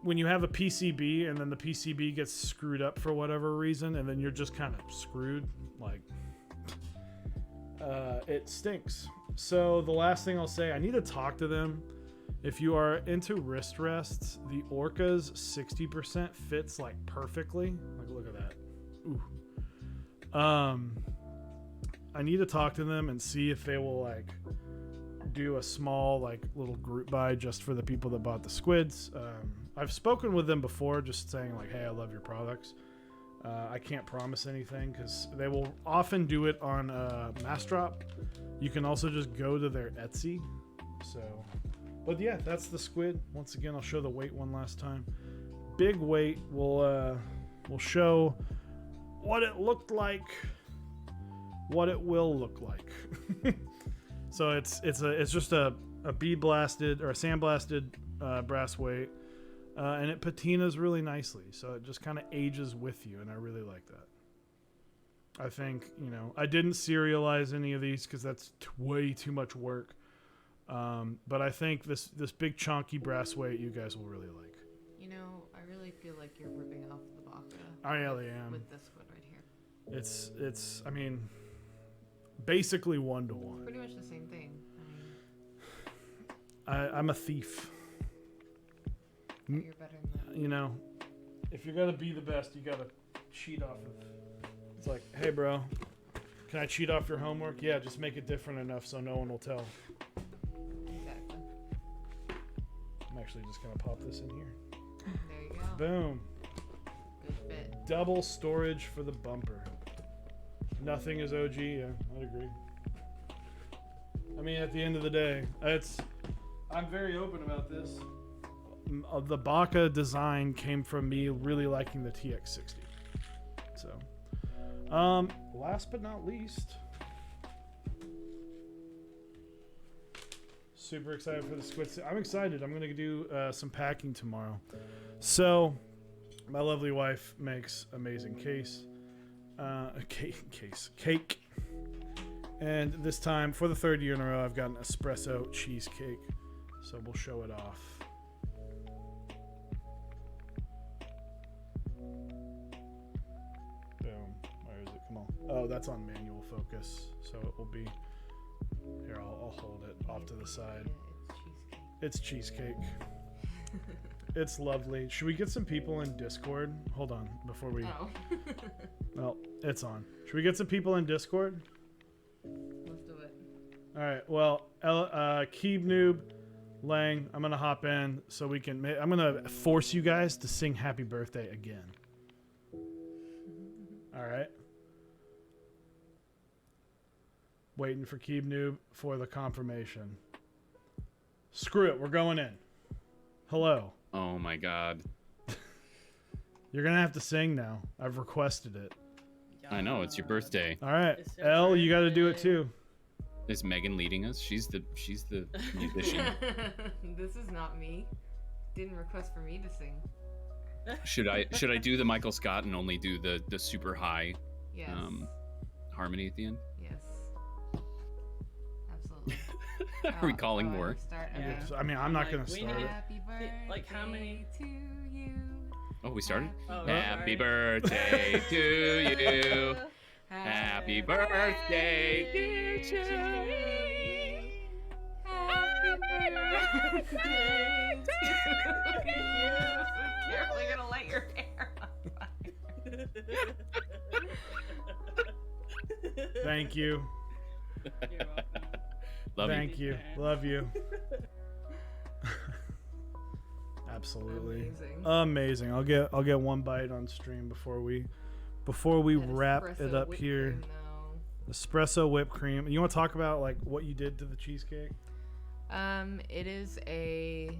when you have a PCB and then the PCB gets screwed up for whatever reason, and then you're just kind of screwed, like, it stinks. So the last thing I'll say, I need to talk to them. If you are into wrist rests, the Orca's 60% fits like perfectly. Like, look at that. Ooh. I need to talk to them and see if they will like do a small like little group buy just for the people that bought the squids. I've spoken with them before, just saying like, hey, I love your products. I can't promise anything because they will often do it on Massdrop. You can also just go to their Etsy. So, but yeah, that's the squid. Once again, I'll show the weight one last time. Big weight will show what it looked like, what it will look like. So it's just a bead blasted or a sandblasted brass weight. And it patinas really nicely, so it just kind of ages with you, and I really like that. I think, you know, I didn't serialize any of these because that's way too much work. But I think this big chunky brass weight you guys will really like. You know, I really feel like you're ripping off the Baka. I really am. With this one right here. It's I mean, basically 1-to-1. Pretty much the same thing. I'm a thief. You're better than that. You know, if you're gonna be the best, you gotta cheat off of. It's like, hey, bro, can I cheat off your homework? Yeah, just make it different enough so no one will tell. Exactly. I'm actually just gonna pop this in here. There you go. Boom. Good fit. Double storage for the bumper. Nothing is OG. Yeah, I'd agree. I mean, at the end of the day, I'm very open about this. The Baka design came from me really liking the TX60. So, last but not least, super excited for the squid. I'm excited. I'm gonna do some packing tomorrow. So, my lovely wife makes amazing cake, and this time for the 3rd year in a row, I've got an espresso cheesecake. So we'll show it off. Oh, that's on manual focus, so it will be here. I'll hold it off to the side. It's cheesecake. It's lovely. Should we get some people in Discord? Hold on before we. Oh. Well, it's on. Should we get some people in Discord? Let's do it. All right. Well, Keeb Noob, Lang, I'm gonna hop in so we can. I'm gonna force you guys to sing Happy Birthday again. All right. Waiting for Keeb Noob for the confirmation. Screw it, we're going in. Hello. Oh my god. You're gonna have to sing now. I've requested it. I know, it's your birthday. All right, Elle, you got to do it too. Is Megan leading us? She's the musician. This is not me. Didn't request for me to sing. Should I do the Michael Scott and only do the super high Yes. harmony at the end? Yes. Absolutely. Are we calling more? Okay. I mean, I'm not gonna We start need- it. Happy birthday Like, how many- to you. Oh, we started? Oh, Happy sorry. birthday to you. Happy birthday, dear Joe. Happy birthday to you. You're really gonna light your hair on fire. Thank you. You're welcome. Love Thank you. you. Love you. Absolutely. Amazing. Amazing. I'll get one bite on stream before we That wrap it espresso up whipped here. cream, though. Espresso whipped cream. You want to talk about like what you did to the cheesecake? It is a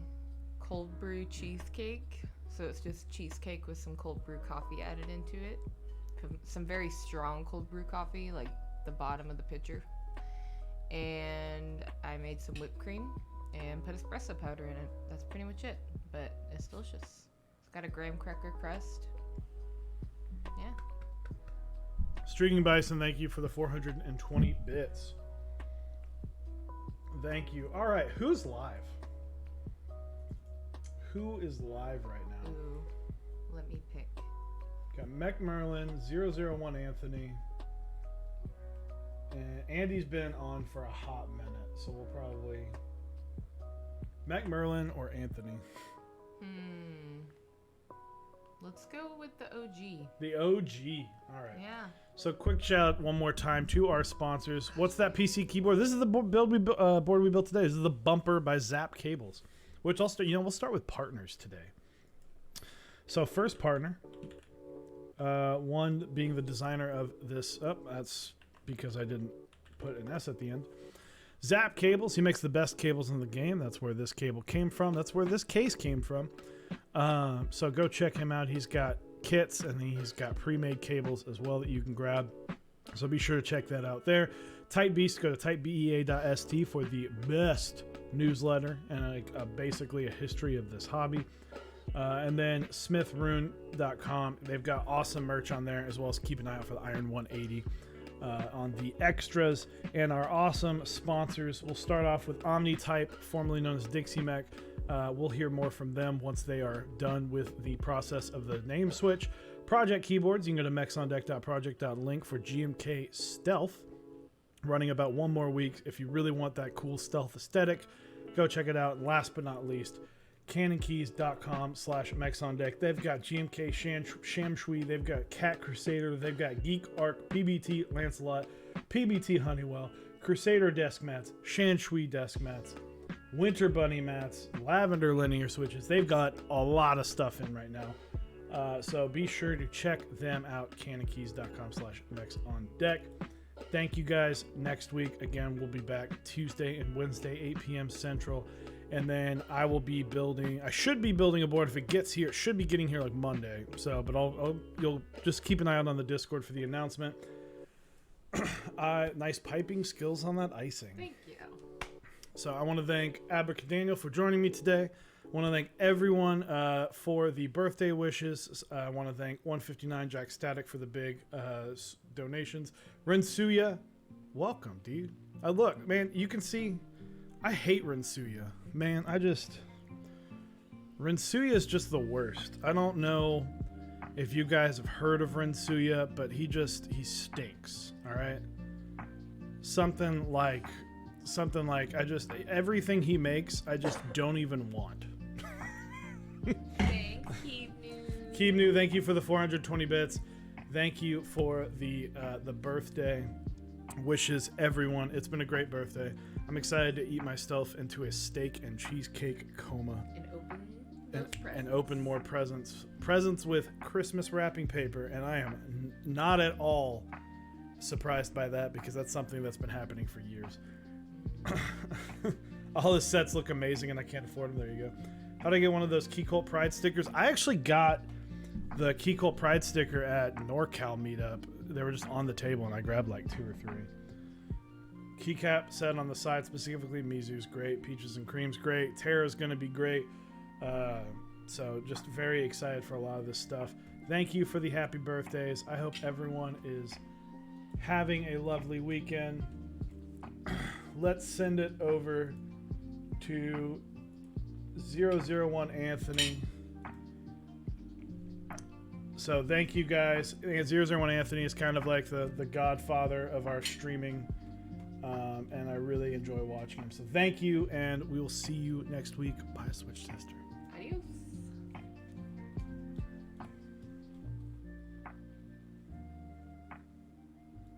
cold brew cheesecake. So it's just cheesecake with some cold brew coffee added into it. Some very strong cold brew coffee, like the bottom of the pitcher. And I made some whipped cream and put espresso powder in it. That's pretty much it. But it's delicious. It's got a graham cracker crust. Yeah. Streaking Bison, thank you for the 420 bits. Thank you. All right, who's live? Who is live right now? Ooh, let me pick. Got Mech Merlin, 001 Anthony. And Andy's been on for a hot minute, so we'll probably Mech Merlin or Anthony. Let's go with the OG. The OG. All right. Yeah. So quick shout out one more time to our sponsors. What's that PC keyboard? This is the board we built today. This is the Bumper by Zap Cables, which I'll start. We'll start with partners today. So first partner, one being the designer of this. Oh, that's because I didn't put an S at the end. Zap Cables. He makes the best cables in the game. That's where this cable came from. That's where this case came from. So go check him out. He's got kits and he's got pre-made cables as well that you can grab. So be sure to check that out there. Tight Beast, go to tightbea.st for the best newsletter and basically a history of this hobby. And then smithrune.com. They've got awesome merch on there, as well as keep an eye out for the Iron 180 on the extras. And our awesome sponsors, we'll start off with OmniType, formerly known as Dixie Mech. We'll hear more from them once they are done with the process of the name switch. Project Keyboards, you can go to mechsondeck.project.link for GMK Stealth, running about one more week. If you really want that cool stealth aesthetic, go check it out. And last but not least, canonkeys.com/mechsondeck. They've got GMK Shamshui, they've got Cat Crusader, they've got Geek Arc, PBT Lancelot, PBT Honeywell, Crusader desk mats, Shanshui desk mats, Winter Bunny mats, Lavender linear switches. They've got a lot of stuff in right now. So be sure to check them out, canonkeys.com/mechsondeck. Thank you guys. Next week, again, we'll be back Tuesday and Wednesday, 8 p.m. Central. And then I should be building a board if it gets here. It should be getting here like Monday. So, but you'll just keep an eye out on the Discord for the announcement. Nice piping skills on that icing. Thank you. So I want to thank Abracadaniel for joining me today. I want to thank everyone for the birthday wishes. I want to thank 159 Jack Static for the big donations. Rensuya, welcome, dude. Look, man, you can see I hate Rensuya. Man, Rensuya is just the worst. I don't know if you guys have heard of Rensuya, but he stinks, all right? Something like everything he makes, I just don't even want. Thanks, Keebnu, thank you for the 420 bits. Thank you for the birthday wishes, everyone. It's been a great birthday. I'm excited to eat myself into a steak and cheesecake coma. And open more presents. Presents with Christmas wrapping paper, and I am not at all surprised by that because that's something that's been happening for years. All his sets look amazing and I can't afford them. There you go. How do I get one of those Key Cult Pride stickers? I actually got the Key Cult Pride sticker at NorCal meetup. They were just on the table and I grabbed like 2 or 3. Keycap set on the side, specifically Mizu's great. Peaches and Cream's great. Terra's going to be great. So just very excited for a lot of this stuff. Thank you for the happy birthdays. I hope everyone is having a lovely weekend. Let's send it over to 001 Anthony. So thank you guys. 001 Anthony is kind of like the godfather of our streaming. And I really enjoy watching him. So thank you, and we will see you next week. Buy a Switch tester. Adios.